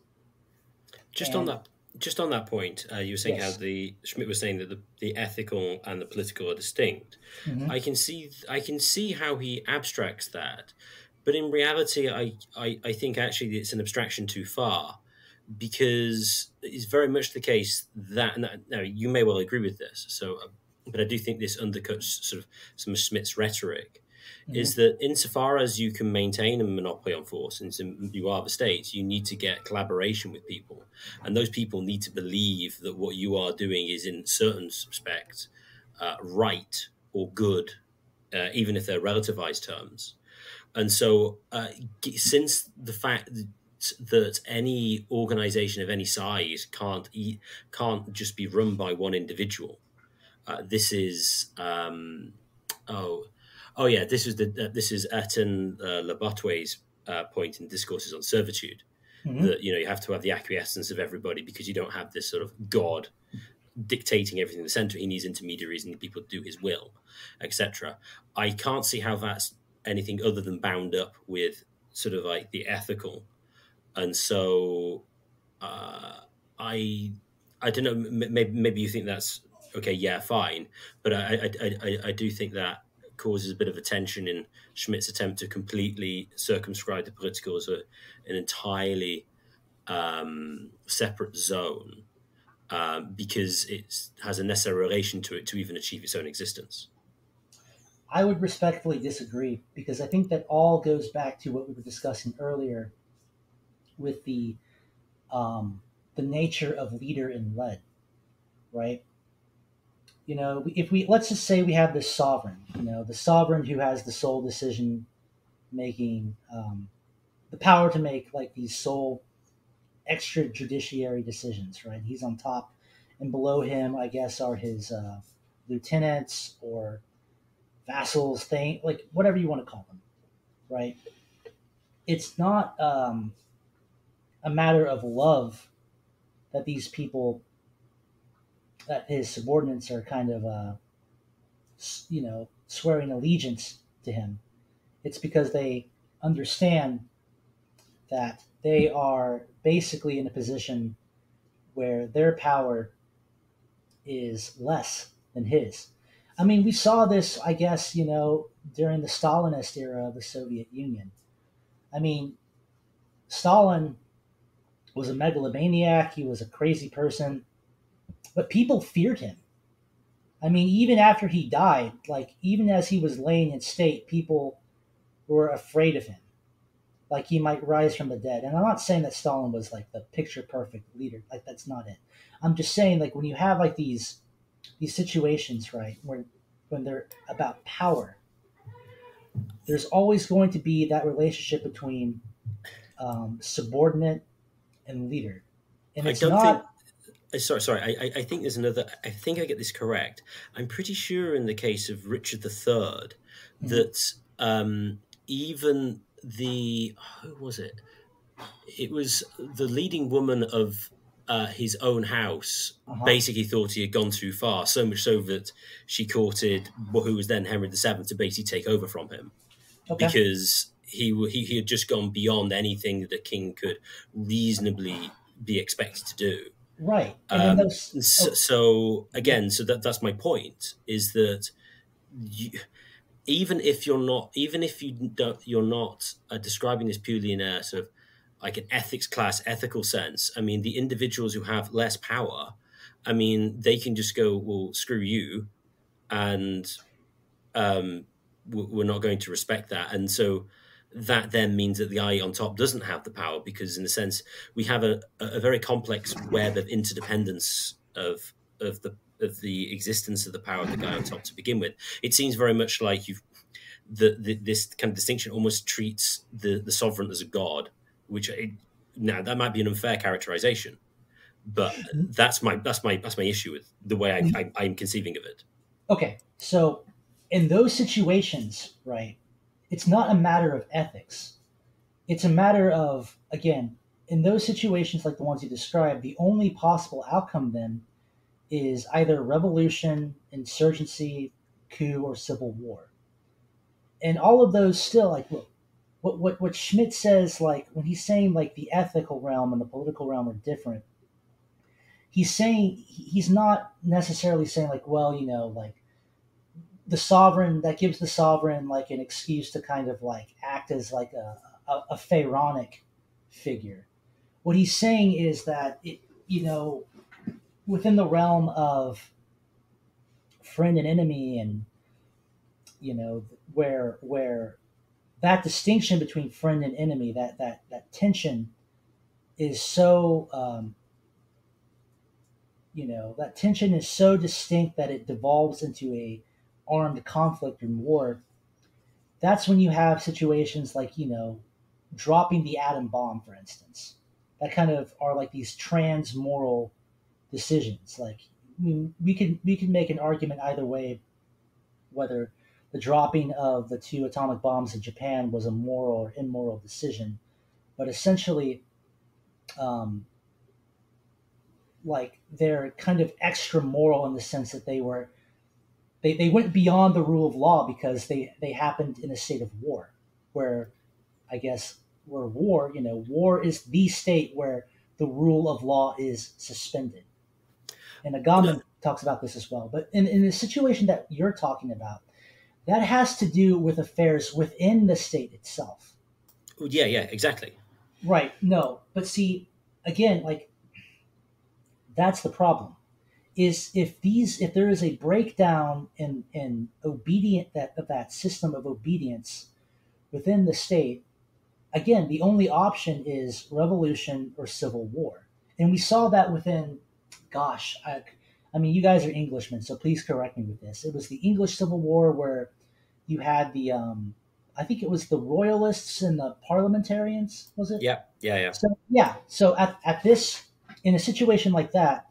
Just on And that, just on that point, you were saying how yes, the Schmidt was saying that the ethical and the political are distinct. hmm I can see how he abstracts that, but in reality, I think actually it's an abstraction too far, because it's very much the case that now you may well agree with this. So, but I do think this undercuts sort of some of Smith's rhetoric. hmm Is that insofar as you can maintain a monopoly on force, and you are the state, you need to get collaboration with people, and those people need to believe that what you are doing is in certain respects right or good, even if they're relativized terms. And so, since the fact that any organization of any size can't just be run by one individual, this is oh yeah, this is Etten Labatoué's point in Discourses on Servitude, hmm that you have to have the acquiescence of everybody, because you don't have this sort of God dictating everything in the center. He needs intermediaries and people to do his will, etc. I can't see how that's anything other than bound up with sort of like the ethical. And so uh, I I don't know. Maybe you think that's okay. Yeah, fine. But I do think that causes a bit of a tension in Schmitt's attempt to completely circumscribe the political as an entirely separate zone, because it has a necessary relation to it to even achieve its own existence. I would respectfully disagree because I think that all goes back to what we were discussing earlier with the nature of leader and led, right? If we let's just say we have this sovereign, the sovereign who has the sole decision making, the power to make like these sole extrajudiciary decisions, right? He's on top, and below him, I guess, are his lieutenants or vassals, thing like whatever you want to call them, right? It's not a matter of love that these people, that his subordinates are kind of, swearing allegiance to him. It's because they understand that they are basically in a position where their power is less than his. I mean, we saw this, I guess, during the Stalinist era of the Soviet Union. I mean, Stalin was a megalomaniac, he was a crazy person, but people feared him. I mean, even after he died, like, even as he was laying in state, people were afraid of him. Like, he might rise from the dead. And I'm not saying that Stalin was, like, the picture-perfect leader. Like, that's not it. I'm just saying, like, when you have, like, these situations, right, when they're about power, there's always going to be that relationship between subordinate and leader. And it's not... Sorry. I think there's another. I think I get this correct. I'm pretty sure in the case of Richard III that even who was it? It was the leading woman of his own house. Basically, thought he had gone too far. So much so that she courted who was then Henry VII to basically take over from him, because he had just gone beyond anything that a king could reasonably be expected to do. Right. And then so that's my point, is that even if you're not describing this purely in a sort of like an ethical sense. I mean, the individuals who have less power, I mean, they can just go, well, screw you, and we're not going to respect that. And so that then means that the eye on top doesn't have the power, because in a sense we have a very complex web of interdependence of the existence of the power of the guy on top to begin with. It seems very much like this kind of distinction almost treats the sovereign as a god, which now that might be an unfair characterization, but that's my issue with the way I'm conceiving of it. Okay, so in those situations, right, it's not a matter of ethics. It's a matter of, again, in those situations like the ones you described, the only possible outcome then is either revolution, insurgency, coup, or civil war. And all of those still, like, look, what Schmitt says, like, when he's saying, like, the ethical realm and the political realm are different, he's not necessarily saying, like, well, like, the sovereign, that gives the sovereign like an excuse to kind of like act as like a pharaonic figure. What he's saying is that within the realm of friend and enemy, and where that distinction between friend and enemy, that tension is so that tension is so distinct that it devolves into a armed conflict and war. That's when you have situations like dropping the atom bomb, for instance, that kind of are like these trans-moral decisions. Like, I mean, we can make an argument either way, whether the dropping of the 2 atomic bombs in Japan was a moral or immoral decision, but essentially like they're kind of extra moral in the sense that they went beyond the rule of law because they happened in a state of war, where war is the state where the rule of law is suspended. And Agamben talks about this as well. But in the situation that you're talking about, that has to do with affairs within the state itself. Yeah, yeah, exactly. Right. No, but see, again, like that's the problem. Is if there is a breakdown in obedient that of that system of obedience within the state, again, the only option is revolution or civil war. And we saw that within, gosh, I mean, you guys are Englishmen, so please correct me with this. It was the English Civil War where you had I think it was the royalists and the parliamentarians, was it? Yeah, yeah, yeah. So, yeah. So at this, in a situation like that,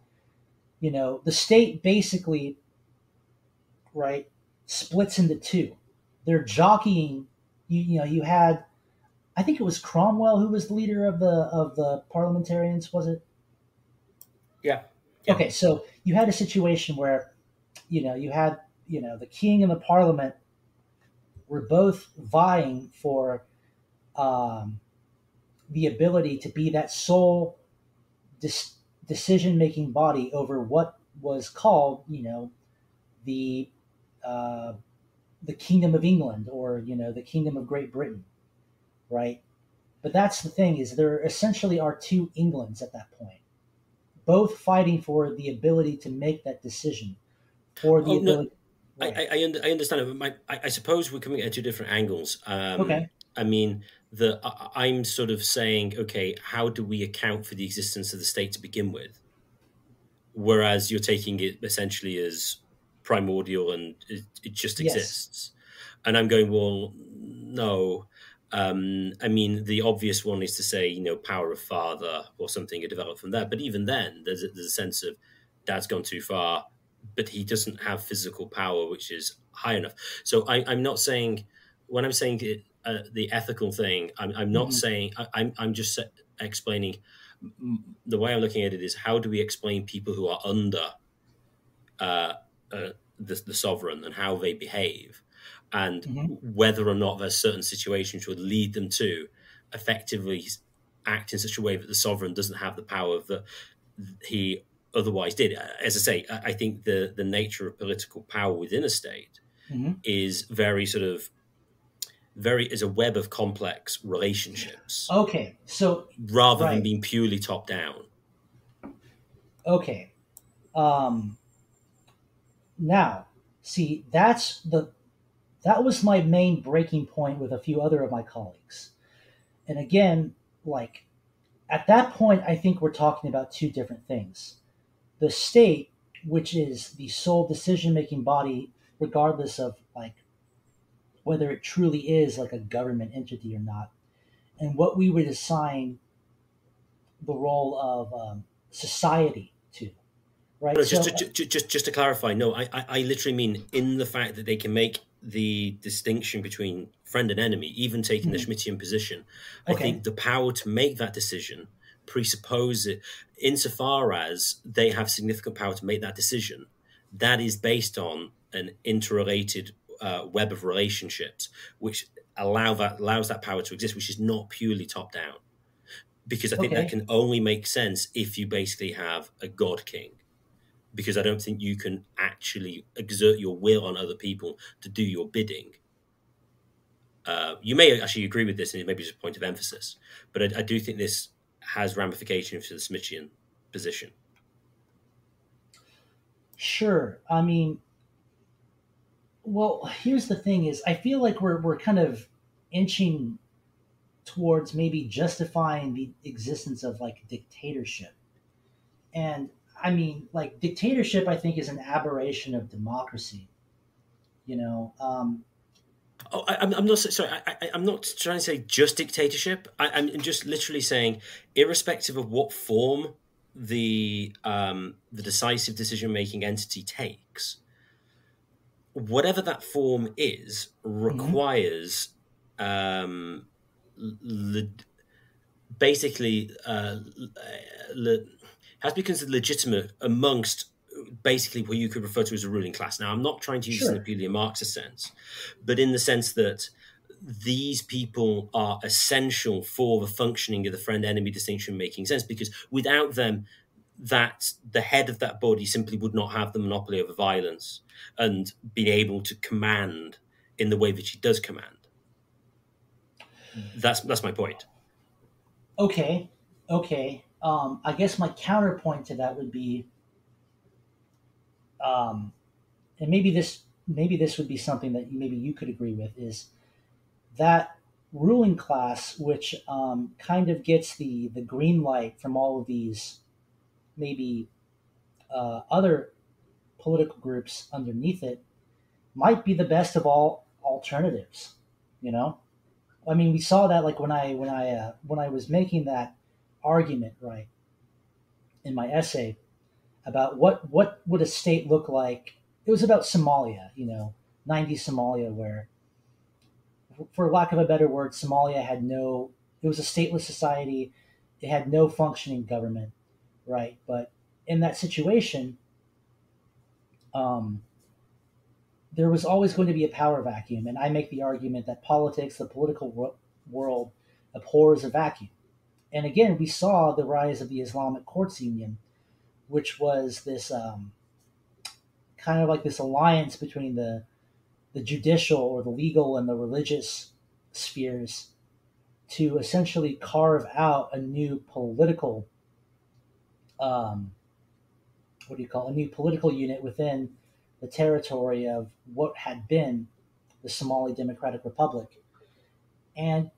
the state basically, right, splits into two. They're jockeying. You had, I think it was Cromwell who was the leader of the parliamentarians, was it? Yeah. Yeah. Okay, so you had a situation where, you had, the king and the parliament were both vying for um, the ability to be that sole decision-making body over what was called, the uh, the kingdom of England, or the kingdom of Great Britain, right? But that's the thing, is there essentially are two Englands at that point, both fighting for the ability to make that decision, for the Oh no, ability. Right. I understand it, but I suppose we're coming at two different angles. Okay. I mean, I'm sort of saying, okay, how do we account for the existence of the state to begin with? Whereas you're taking it essentially as primordial and it just Yes. exists. And I'm going, well, no. I mean, the obvious one is to say, power of father or something, developed from there. But even then, there's a sense of dad's gone too far, but he doesn't have physical power, which is high enough. So I'm not saying, when I'm saying the ethical thing, I'm not Hmm. saying, I'm just explaining, the way I'm looking at it is, how do we explain people who are under uh, the sovereign and how they behave, and Hmm. whether or not there's certain situations would lead them to effectively act in such a way that the sovereign doesn't have the power that he otherwise did. As I say, I think the nature of political power within a state Hmm. is very sort of is a web of complex relationships Okay. So, rather than right. being purely top down. Okay. Um, Now, see, that was my main breaking point with a few other of my colleagues. And again, like at that point, I think we're talking about two different things. The state, which is the sole decision making body, regardless of like whether it truly is like a government entity or not, and what we would assign the role of society to, right? No, So, just to clarify, no, I literally mean in the fact that they can make the distinction between friend and enemy, even taking the mhm, Schmittian position. I okay, think the power to make that decision presupposes, insofar as they have significant power to make that decision, that is based on an interrelated web of relationships, which allows that power to exist, which is not purely top down. Because I think that okay, can only make sense if you basically have a god king, because I don't think you can actually exert your will on other people to do your bidding. You may actually agree with this, and it may be just a point of emphasis, but I do think this has ramifications for the Smithian position. sure. I mean, well, here's the thing: is I feel like we're kind of inching towards maybe justifying the existence of like dictatorship. And I mean, like dictatorship, I think is an aberration of democracy. You know, Oh, I'm not sorry. I'm not trying to say just dictatorship. I'm just literally saying, irrespective of what form the decisive decision making entity takes, whatever that form is, mhm. requires um, le- basically has become legitimate amongst basically what you could refer to as a ruling class. Now, I'm not trying to use this in a Sure. purely Marxist sense, but in the sense that these people are essential for the functioning of the friend-enemy distinction making sense, because without them, that the head of that body simply would not have the monopoly over violence and be able to command in the way that she does command. That's my point. Okay, okay. I guess my counterpoint to that would be, um, and maybe this would be something that maybe you could agree with, is that ruling class, which kind of gets the green light from all of these maybe other political groups underneath it, might be the best of all alternatives. You know, I mean, we saw that like when I was making that argument, right, in my essay about what would a state look like. It was about Somalia, 90s Somalia, where, for lack of a better word, Somalia had no. It was a stateless society. It had no functioning government, right? But in that situation, um, there was always going to be a power vacuum, and I make the argument that politics, the political world, abhors a vacuum. And again, we saw the rise of the Islamic Courts Union, which was this kind of like this alliance between the judicial or the legal and the religious spheres to essentially carve out a new political um, what do you call a new political unit within the territory of what had been the Somali Democratic Republic. And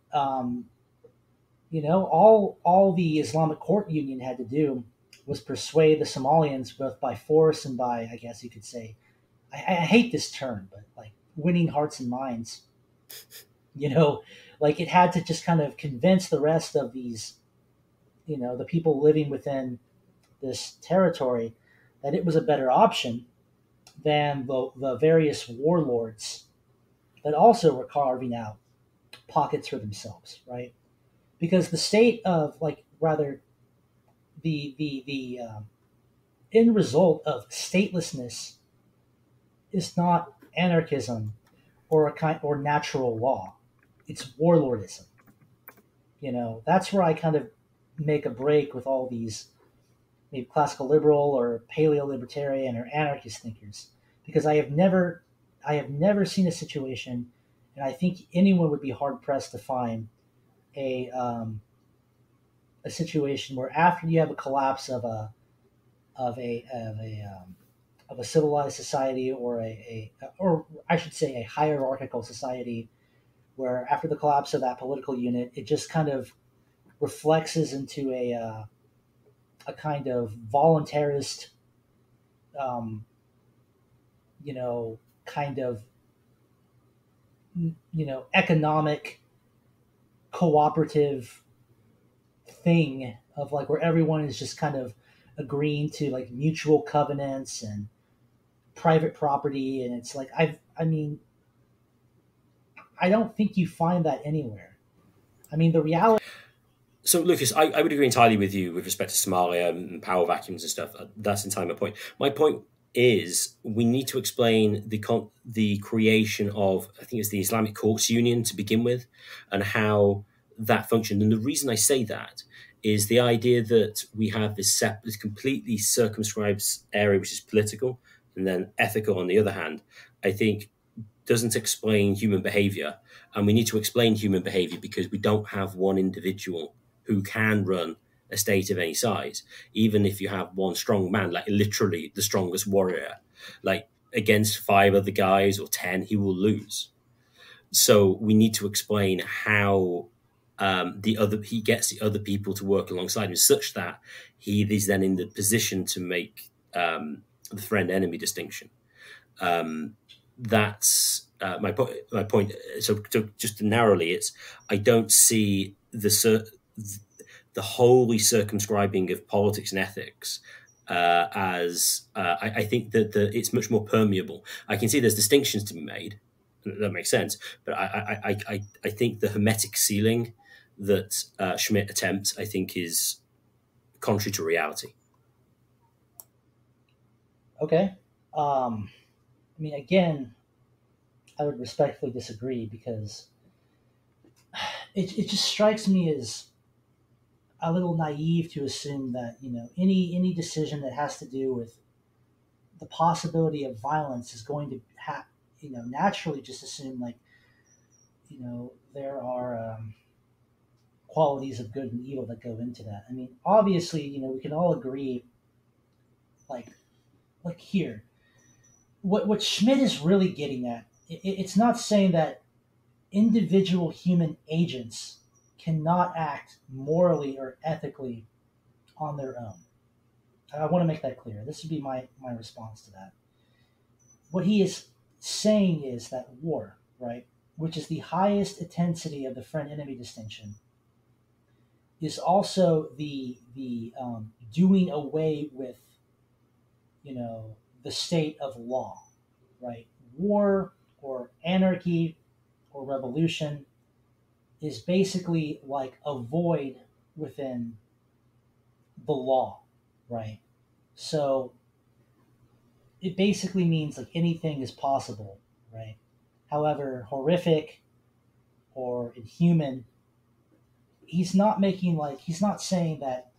all the Islamic Court Union had to do was persuade the Somalians, both by force and by, I guess you could say, I hate this term, but like winning hearts and minds. Like it had to just kind of convince the rest of these, the people living within this territory that it was a better option than the various warlords that also were carving out pockets for themselves, right? Because the state of, like, rather, the end result of statelessness is not anarchism or a kind or natural law. It's warlordism. That's where I kind of make a break with all these maybe classical liberal or paleo libertarian or anarchist thinkers, because I have never seen a situation, and I think anyone would be hard pressed to find a a situation where, after you have a collapse of a civilized society, or I should say a hierarchical society, where after the collapse of that political unit, it just kind of reflexes into a kind of voluntarist, um, kind of economic cooperative thing of, like, where everyone is just kind of agreeing to, like, mutual covenants and private property. And it's like, I mean, I don't think you find that anywhere. I mean, the reality. So, Lucas, I would agree entirely with you with respect to Somalia and power vacuums and stuff. That's entirely my point. My point is we need to explain the creation of, I think it's the Islamic Courts Union to begin with, and how that functioned. And the reason I say that is the idea that we have this completely circumscribed area, which is political, and then ethical on the other hand, I think doesn't explain human behavior. And we need to explain human behavior because we don't have one individual who can run a state of any size. Even if you have one strong man, like literally the strongest warrior, like against 5 other guys or 10, he will lose. So we need to explain how he gets the other people to work alongside him, such that he is then in the position to make the friend enemy distinction. That's my point. So just narrowly, it's I don't see the wholly circumscribing of politics and ethics as I think that it's much more permeable. I can see there's distinctions to be made. That makes sense, but I think the hermetic ceiling that Schmitt attempts, I think, is contrary to reality. Okay. I mean, again, I would respectfully disagree, because it just strikes me as a little naive to assume that any decision that has to do with the possibility of violence naturally just assume like, there are qualities of good and evil that go into that. I mean, obviously, we can all agree, like, here, what Schmitt is really getting at, it's not saying that individual human agents cannot act morally or ethically on their own. I want to make that clear. This would be my response to that. What he is saying is that war, right, which is the highest intensity of the friend-enemy distinction, is also the doing away with, the state of law, right? War or anarchy or revolution is basically like a void within the law, right? So it basically means like anything is possible, right? However horrific or inhuman, he's not saying that,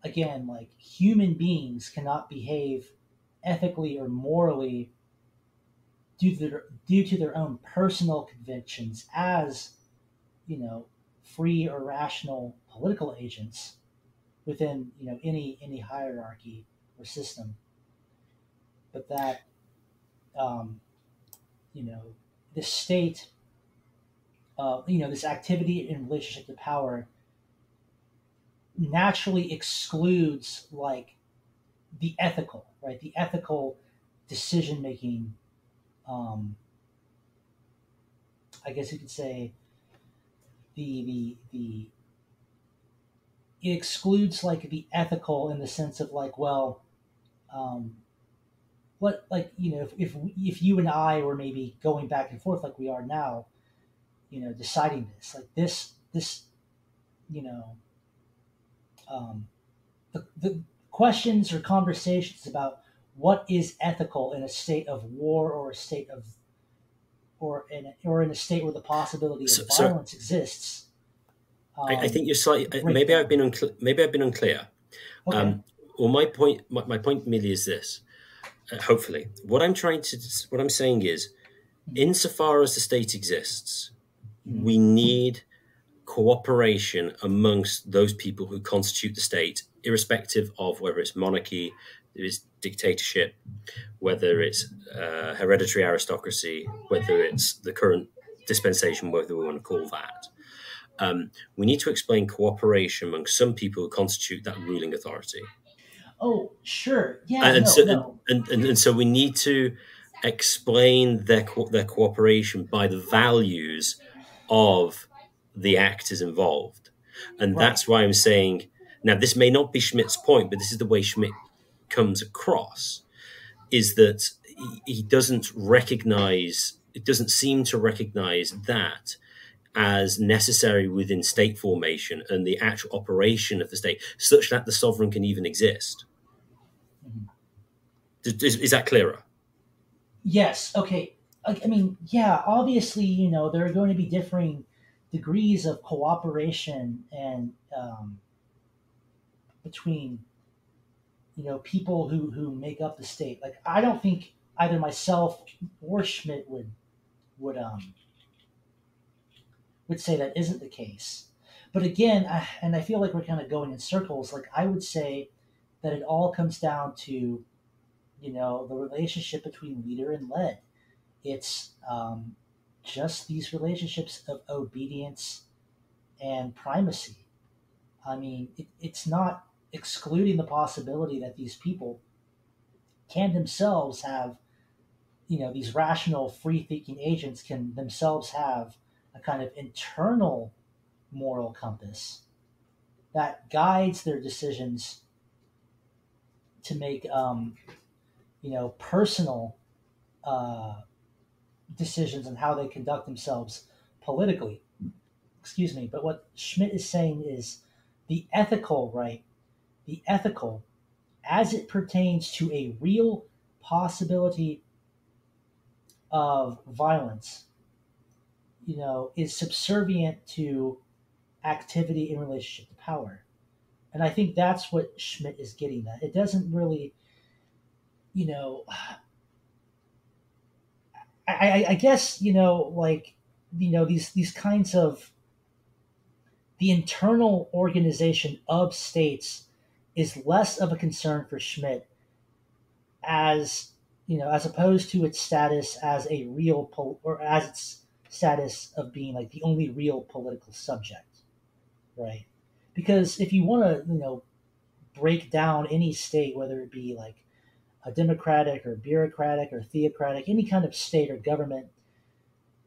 again, like, human beings cannot behave ethically or morally due to their own personal convictions as, free or rational political agents within, any hierarchy or system, but that, um, you know this state, this activity in relationship to power naturally excludes, like, the ethical, right? The ethical decision making. I guess you could say the it excludes, like, the ethical in the sense of, like, well, um, what, like, if you and I were maybe going back and forth like we are now, deciding this, like, this, you know the questions or conversations about what is ethical in a state of war or a state of or in a state where the possibility of So violence exists. I think you're slightly. break Maybe I've down. been maybe I've been unclear. Okay. Well, my point merely is this. Hopefully, what I'm saying is, insofar as the state exists, Mhm. we need cooperation amongst those people who constitute the state, irrespective of whether it's monarchy, there is dictatorship, whether it's hereditary aristocracy, whether it's the current dispensation, whatever we want to call that. We need to explain cooperation among some people who constitute that ruling authority. Oh, sure. Yeah. And No. so, No. and so we need to explain their cooperation by the values of the actors involved. And Right. that's why I'm saying, now this may not be Schmidt's point, but this is the way Schmitt comes across, is that he doesn't recognize, it doesn't seem to recognize that as necessary within state formation and the actual operation of the state, such that the sovereign can even exist. Mhm. Is that clearer? Yes. Okay. I mean, yeah. Obviously, there are going to be differing degrees of cooperation and, between, people who make up the state. Like, I don't think either myself or Schmidt would say that isn't the case. But again, and I feel like we're kind of going in circles. Like, I would say that it all comes down to, the relationship between leader and led. It's, just these relationships of obedience and primacy. I mean, it's not excluding the possibility that these people can themselves have, these rational, free thinking agents can themselves have a kind of internal moral compass that guides their decisions to make, personal uh, decisions on how they conduct themselves politically. Excuse me. But what Schmidt is saying is the ethical, right? The ethical, as it pertains to a real possibility of violence, is subservient to activity in relationship to power. And I think that's what Schmidt is getting at. It doesn't really, you know, I guess like these kinds of the internal organization of states is less of a concern for Schmidt as as opposed to its status as a real or as its status of being like the only real political subject, right? Because if you want to break down any state, whether it be like a democratic or bureaucratic or theocratic, any kind of state or government,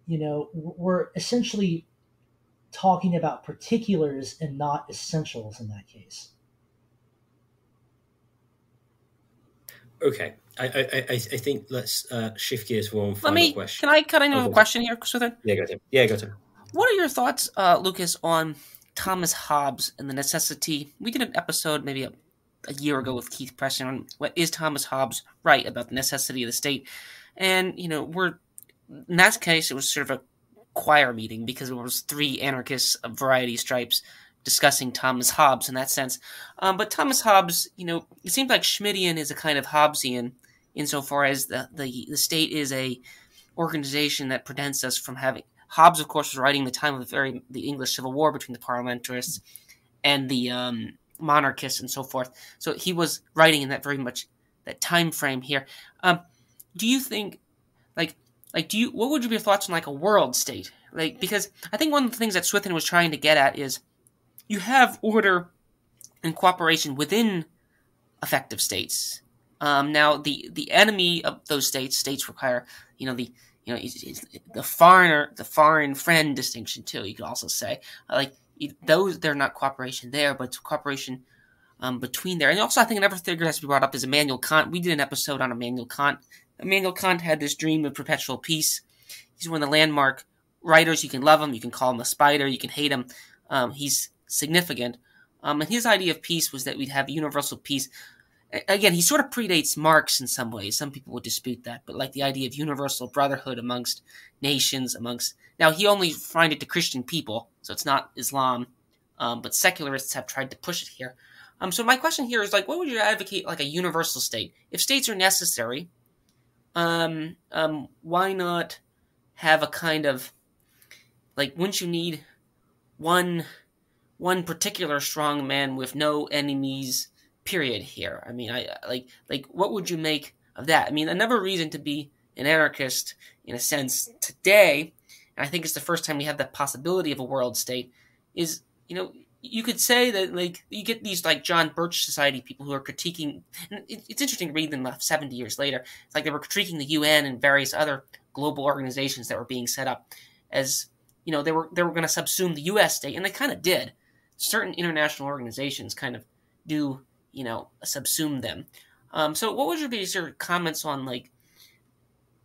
we're essentially talking about particulars and not essentials in that case. Okay, I think let's shift gears for one final question. Can I cut into a question here, Swithin? Yeah, go to. Yeah, go to. What are your thoughts, Lucas, on Thomas Hobbes and the necessity? We did an episode maybe a year ago with Keith Preston on what is Thomas Hobbes right about the necessity of the state, and we're in that case it was sort of a choir meeting because it was three anarchists of variety stripes discussing Thomas Hobbes in that sense. But Thomas Hobbes, it seems like Schmittian is a kind of Hobbesian insofar as the state is a organization that prevents us from having. Hobbes, of course, was writing the time of the English Civil War between the parliamentarists and the monarchists and so forth. So he was writing in that very much that time frame here. Do you think, what would be your thoughts on like a world state? Like, because I think one of the things that Swithin was trying to get at is you have order and cooperation within effective states. Now, the enemy of those states require, the foreign friend distinction too. You could also say those they're not cooperation there, but it's cooperation between there. And also, I think another figure that has to be brought up is Immanuel Kant. We did an episode on Immanuel Kant. Immanuel Kant had this dream of perpetual peace. He's one of the landmark writers. You can love him, you can call him a spider, you can hate him. He's significant. And his idea of peace was that we'd have universal peace. Again, he sort of predates Marx in some ways. Some people would dispute that, but like the idea of universal brotherhood amongst nations, now he only defined it to Christian people, so it's not Islam, but secularists have tried to push it here. So my question here is what would you advocate like a universal state? If states are necessary, why not have a kind of wouldn't you need one particular strong man with no enemies? Period. Here, I mean, what would you make of that? I mean, another reason to be an anarchist, in a sense, today, and I think it's the first time we have the possibility of a world state, is you could say that you get these John Birch Society people who are critiquing. And it's interesting to read them 70 years later. It's like they were critiquing the UN and various other global organizations that were being set up, as they were going to subsume the U.S. state, and they kind of did. Certain international organizations kind of do. Subsume them. So what would your comments on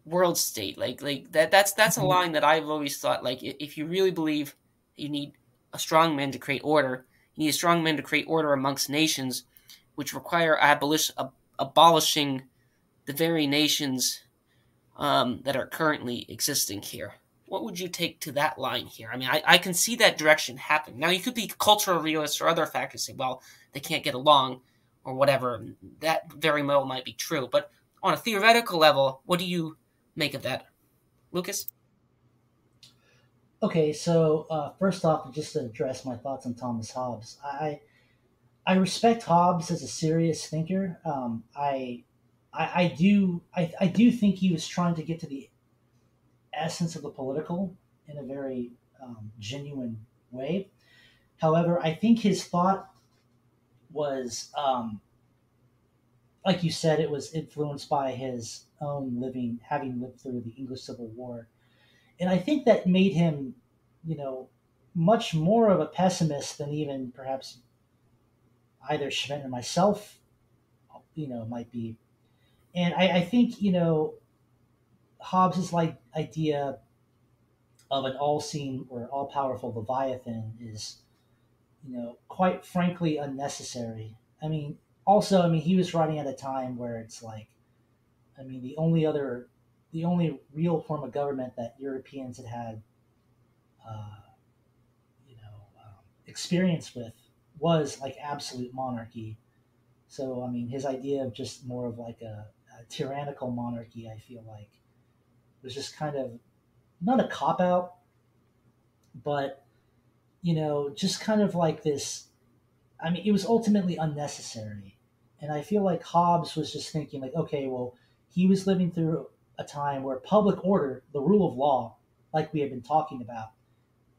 world state? That's a line that I've always thought if you really believe you need a strong man to create order, you need a strong man to create order amongst nations, which require abolishing the very nations that are currently existing here. What would you take to that line here? I mean, I can see that direction happen. Now, you could be cultural realists or other factors say, well, they can't get along, or whatever. That very well might be true. But on a theoretical level, what do you make of that, Lucas? Okay, so first off, just to address my thoughts on Thomas Hobbes, I respect Hobbes as a serious thinker. I do think he was trying to get to the essence of the political in a very genuine way. However, I think his thought was, like you said, it was influenced by his own having lived through the English Civil War. And I think that made him, much more of a pessimist than even perhaps either Schmitt or myself, might be. And I think, Hobbes's idea of an all-seeing or all-powerful Leviathan is, quite frankly unnecessary. I mean, also, he was writing at a time where it's the only real form of government that Europeans had experience with was absolute monarchy. So, his idea of just more of a tyrannical monarchy, I feel was just kind of not a cop out, but just kind of like this. I mean, it was ultimately unnecessary, and I feel like Hobbes was just thinking like, okay, well, he was living through a time where public order, the rule of law, like we have been talking about,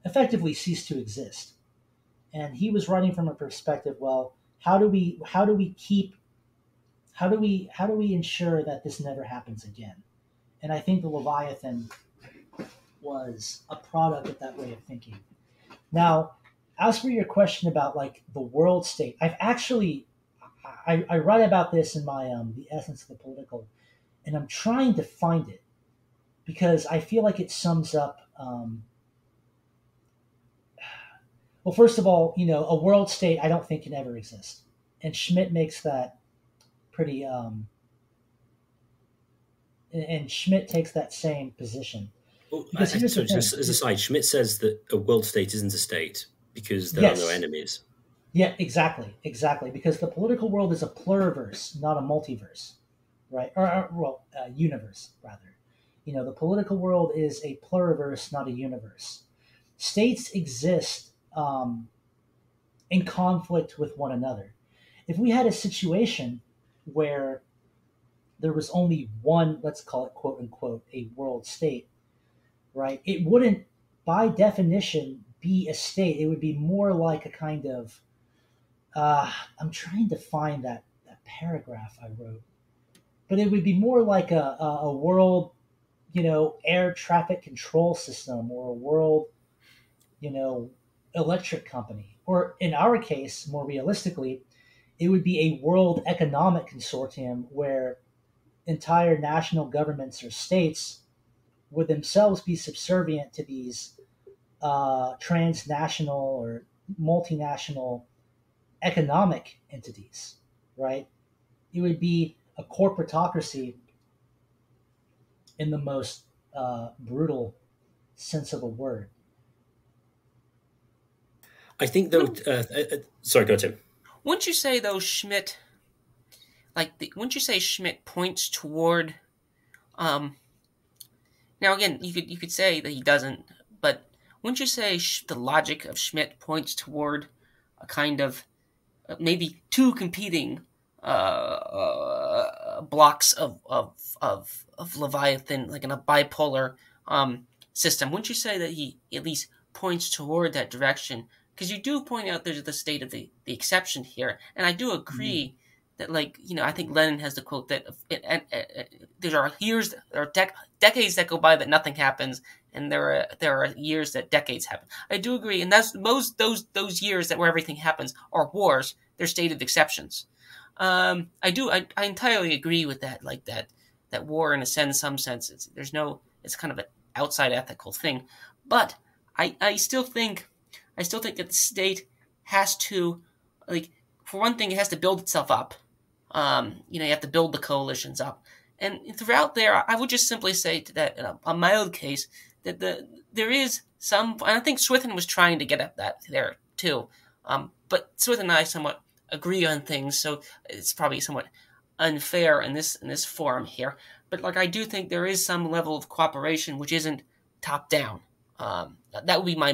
effectively ceased to exist, and he was writing from a perspective, well, how do we ensure that this never happens again? And I think the Leviathan was a product of that way of thinking. Now, as for your question about like the world state, I've actually I write about this in my The Essence of the Political, and I'm trying to find it because I feel like it sums up. Well, first of all, a world state I don't think can ever exist, and Schmitt makes that pretty. And Schmitt takes that same position. Well, just as a side, Schmitt says that a world state isn't a state because there are no enemies. Yeah, exactly, because the political world is a pluriverse, not a multiverse, right? Or universe, rather. The political world is a pluriverse, not a universe. States exist in conflict with one another. If we had a situation where there was only one, let's call it quote unquote, a world state, right? It wouldn't, by definition, be a state. It would be more like a kind of, I'm trying to find that paragraph I wrote, but it would be more like a world, air traffic control system, or a world, electric company. Or in our case, more realistically, it would be a world economic consortium where entire national governments or states would themselves be subservient to these transnational or multinational economic entities, right? It would be a corporatocracy in the most brutal sense of the word. I think, though. Sorry, go Tim. Wouldn't you say, though, Schmitt? Wouldn't you say Schmitt points toward? Now again, you could say that he doesn't, but wouldn't you say the logic of Schmitt points toward a kind of maybe two competing blocks of Leviathan, like in a bipolar system? Wouldn't you say that he at least points toward that direction? Because you do point out there's the state of the exception here, and I do agree that, I think Lenin has the quote that there are years, there are decades that go by that nothing happens, and there are years that decades happen. I do agree, and that's those years that where everything happens are wars. They're stated exceptions. I entirely agree with that. Like that war, in some sense, it's kind of an outside ethical thing. But I still think that the state has to, for one thing, it has to build itself up. You have to build the coalitions up. And throughout there, I would just simply say to that, in a mild case, that there is some, and I think Swithin was trying to get at that there too. But Swithin and I somewhat agree on things, so it's probably somewhat unfair in this forum here. But I do think there is some level of cooperation which isn't top down. That would be my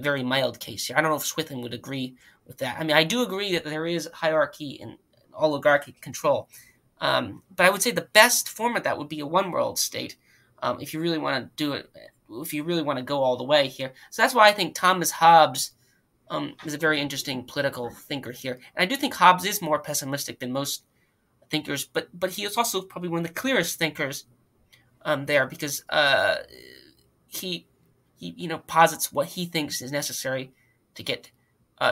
very mild case here. I don't know if Swithin would agree with that. I mean, I do agree that there is hierarchy and oligarchic control. But I would say the best form of that would be a one-world state, if you really want to do it, if you really want to go all the way here. So that's why I think Thomas Hobbes is a very interesting political thinker here. And I do think Hobbes is more pessimistic than most thinkers, but he is also probably one of the clearest thinkers there, because he posits what he thinks is necessary to get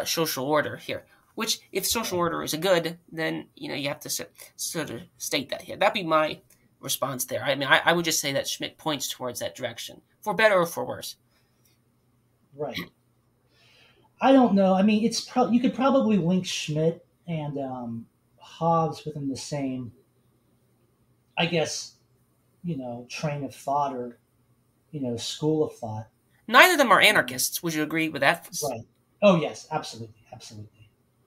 social order here. Which, if social order is a good, then you have to sort of state that here. That'd be my response there. I mean, I would just say that Schmitt points towards that direction, for better or for worse. Right. I don't know. I mean, you could probably link Schmitt and Hobbes within the same, I guess, train of thought or school of thought. Neither of them are anarchists. Would you agree with that? Right. Oh yes, absolutely.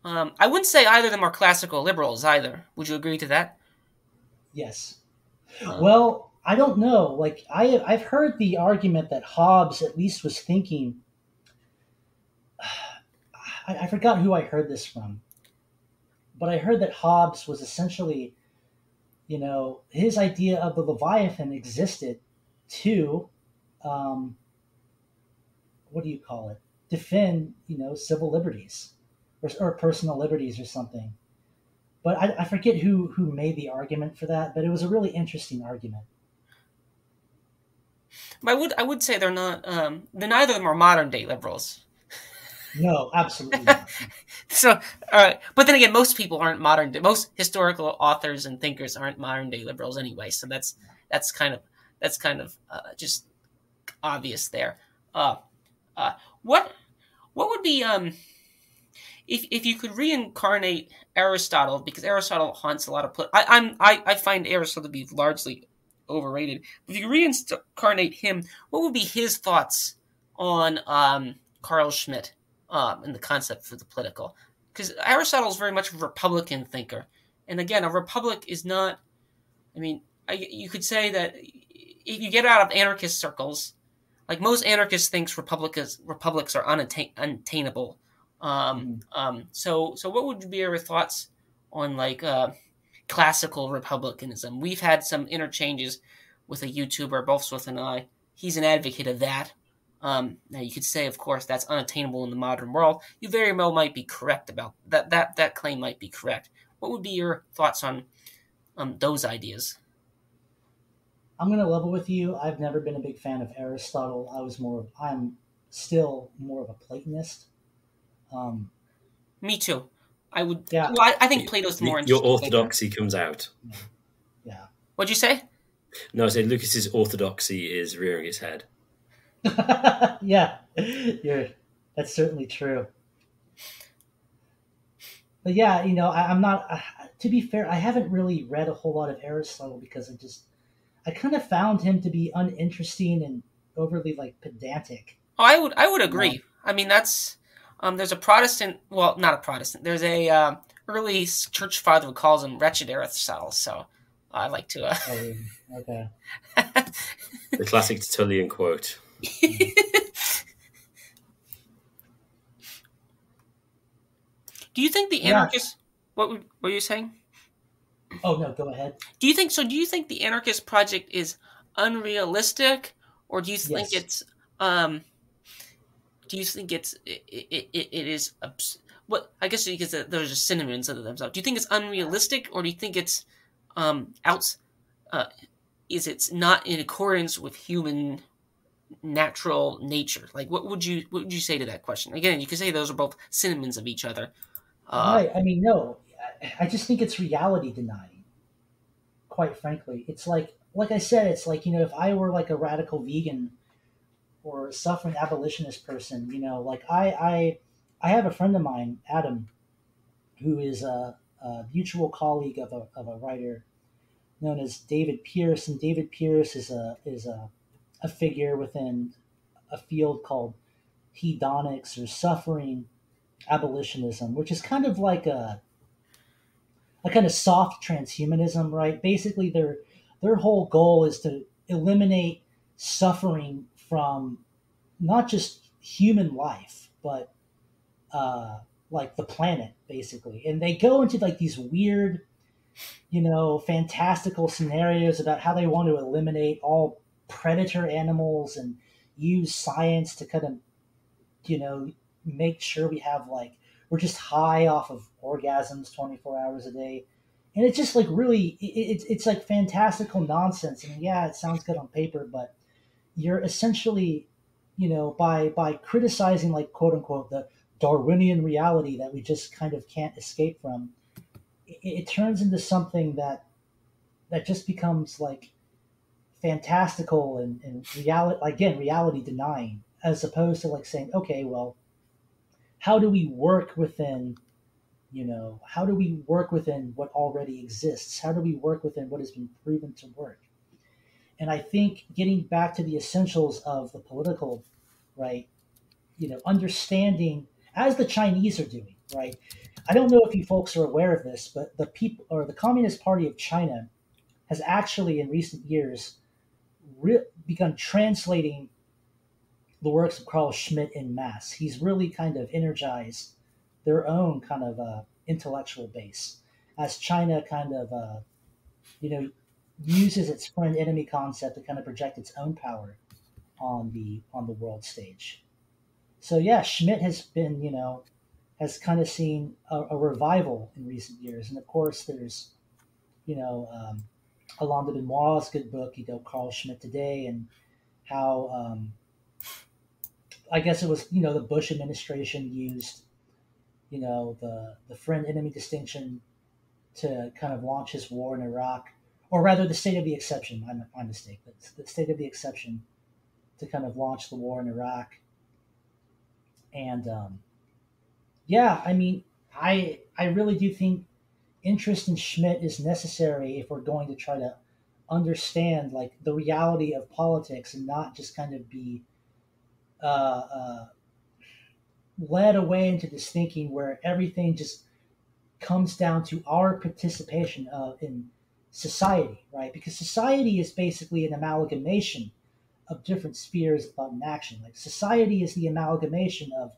I wouldn't say either of them are classical liberals either. Would you agree to that? Yes. Well, I don't know. Like I've heard the argument that Hobbes at least was thinking. I forgot who I heard this from, but I heard that Hobbes was essentially, his idea of the Leviathan existed to, um, what do you call it? Defend, civil liberties or personal liberties or something. But I forget who made the argument for that, but it was a really interesting argument. I would say they're not. Neither of them are modern day liberals. No, absolutely not. So, but then again, most people aren't modern. Most historical authors and thinkers aren't modern day liberals anyway. So that's kind of just obvious there. Uh, uh, what what would be if you could reincarnate Aristotle, because Aristotle haunts a lot of I find Aristotle to be largely overrated. If you could reincarnate him, what would be his thoughts on Carl Schmitt and the concept for the political? Because Aristotle is very much a Republican thinker, and again, a republic is not. I mean, you could say that if you get out of anarchist circles, like most anarchists thinks republics are unattainable. So what would be your thoughts on like classical republicanism? We've had some interchanges with a YouTuber, Bolfswith and I. He's an advocate of that. Now you could say, of course, that's unattainable in the modern world. You very well might be correct about that. That claim might be correct. What would be your thoughts on those ideas? I'm going to level with you. I've never been a big fan of Aristotle. I'm still more of a Platonist. Me too. I would. Yeah. Well, I think Plato's more Your interesting. orthodoxy comes out. Yeah. What'd you say? No, I said Lucas's orthodoxy is rearing its head. Yeah, that's certainly true. But yeah, I'm not. To be fair, I haven't really read a whole lot of Aristotle because I kind of found him to be uninteresting and overly like pedantic. Oh, I would agree. I mean, that's there's a Protestant. Well, not a Protestant. There's a early church father who calls him wretched Aristotle. So I like to. Oh, okay. The classic Tertullian quote. Do you think the anarchist? What were you saying? Oh no, go ahead. Do you think so? Do you think the anarchist project is unrealistic, or do you think Yes. do you think it is? What I guess because there's a synonyms of themselves. Do you think it's unrealistic, or do you think it's out? Is it's not in accordance with human natural nature? Like, what would you say to that question? Again, you could say those are both synonyms of each other. Right. I mean, no. I just think it's reality denying. Quite frankly, it's like I said, it's like if I were like a radical vegan or a suffering abolitionist person, like I have a friend of mine, Adam, who is a mutual colleague of a writer known as David Pierce, and David Pierce is a figure within a field called hedonics or suffering abolitionism, which is kind of like a kind of soft transhumanism, right? Basically, their whole goal is to eliminate suffering from not just human life, but like the planet, basically. And they go into like these weird, fantastical scenarios about how they want to eliminate all predator animals and use science to kind of, make sure we have like we're just high off of orgasms 24 hours a day. And it's just like really it's like fantastical nonsense. I mean, yeah, it sounds good on paper, but you're essentially, by criticizing like quote unquote the Darwinian reality that we just kind of can't escape from, it turns into something that just becomes like fantastical and reality denying, as opposed to like saying, okay, well, how do we work within what already exists? How do we work within what has been proven to work? And I think getting back to the essentials of the political, right, understanding, as the Chinese are doing, right? I don't know if you folks are aware of this, but the Communist Party of China has actually in recent years begun translating the works of Carl Schmitt en masse. He's really kind of energized their own kind of intellectual base as China kind of uses its friend enemy concept to kind of project its own power on the world stage. So yeah, Schmitt has been has kind of seen a revival in recent years, and of course there's Alain de Benoit's good book, Carl Schmitt Today, and how I guess it was the Bush administration used the friend enemy distinction to kind of launch his war in Iraq, or rather the state of the exception. My mistake. The state of the exception to kind of launch the war in Iraq. And yeah, I mean, I really do think interest in Schmitt is necessary if we're going to try to understand like the reality of politics and not just kind of be led away into this thinking where everything just comes down to our participation in society, right? Because society is basically an amalgamation of different spheres of thought and action. Like society is the amalgamation of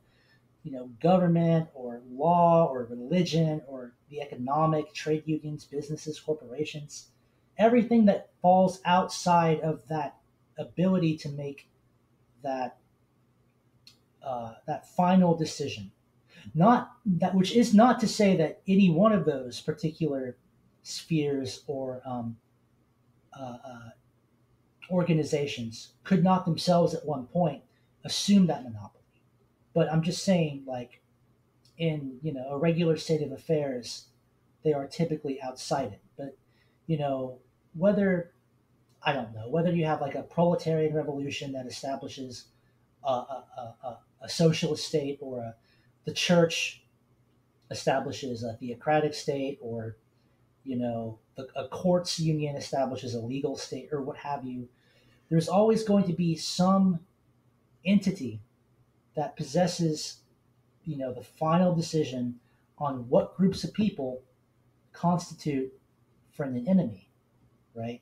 government or law or religion or the economic, trade unions, businesses, corporations, everything that falls outside of that ability to make that that final decision. Not that, which is not to say that any one of those particular spheres or organizations could not themselves at one point assume that monopoly. But I'm just saying, like, in a regular state of affairs, they are typically outside it. But whether you have like a proletarian revolution that establishes a socialist state, or the church establishes a theocratic state, or a courts union establishes a legal state, or what have you, there's always going to be some entity that possesses the final decision on what groups of people constitute friend and enemy, right?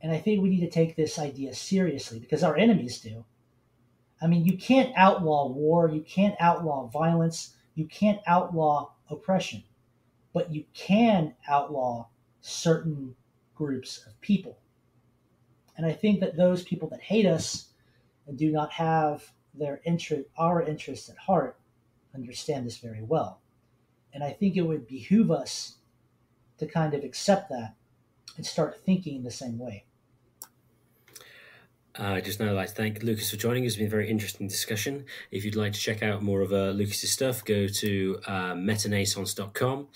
And I think we need to take this idea seriously because our enemies do. I mean, you can't outlaw war, you can't outlaw violence, you can't outlaw oppression, but you can outlaw certain groups of people. And I think that those people that hate us and do not have our interests at heart understand this very well. And I think it would behoove us to kind of accept that and start thinking the same way. Just now, I'd like to thank Lucas for joining us. It's been a very interesting discussion. If you'd like to check out more of Lucas's stuff, go to metanaissance.com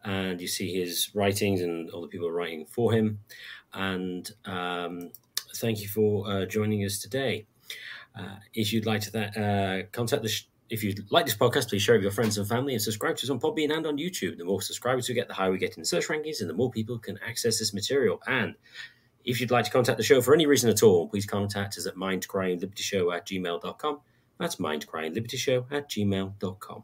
and you see his writings and all the people writing for him. And thank you for joining us today. If you'd like to contact if you like this podcast, please share it with your friends and family and subscribe to us on Podbean and on YouTube. The more subscribers we get, the higher we get in search rankings and the more people can access this material. And if you'd like to contact the show for any reason at all, please contact us at mindcryinglibertyshow@gmail.com. That's mindcryinglibertyshow@gmail.com.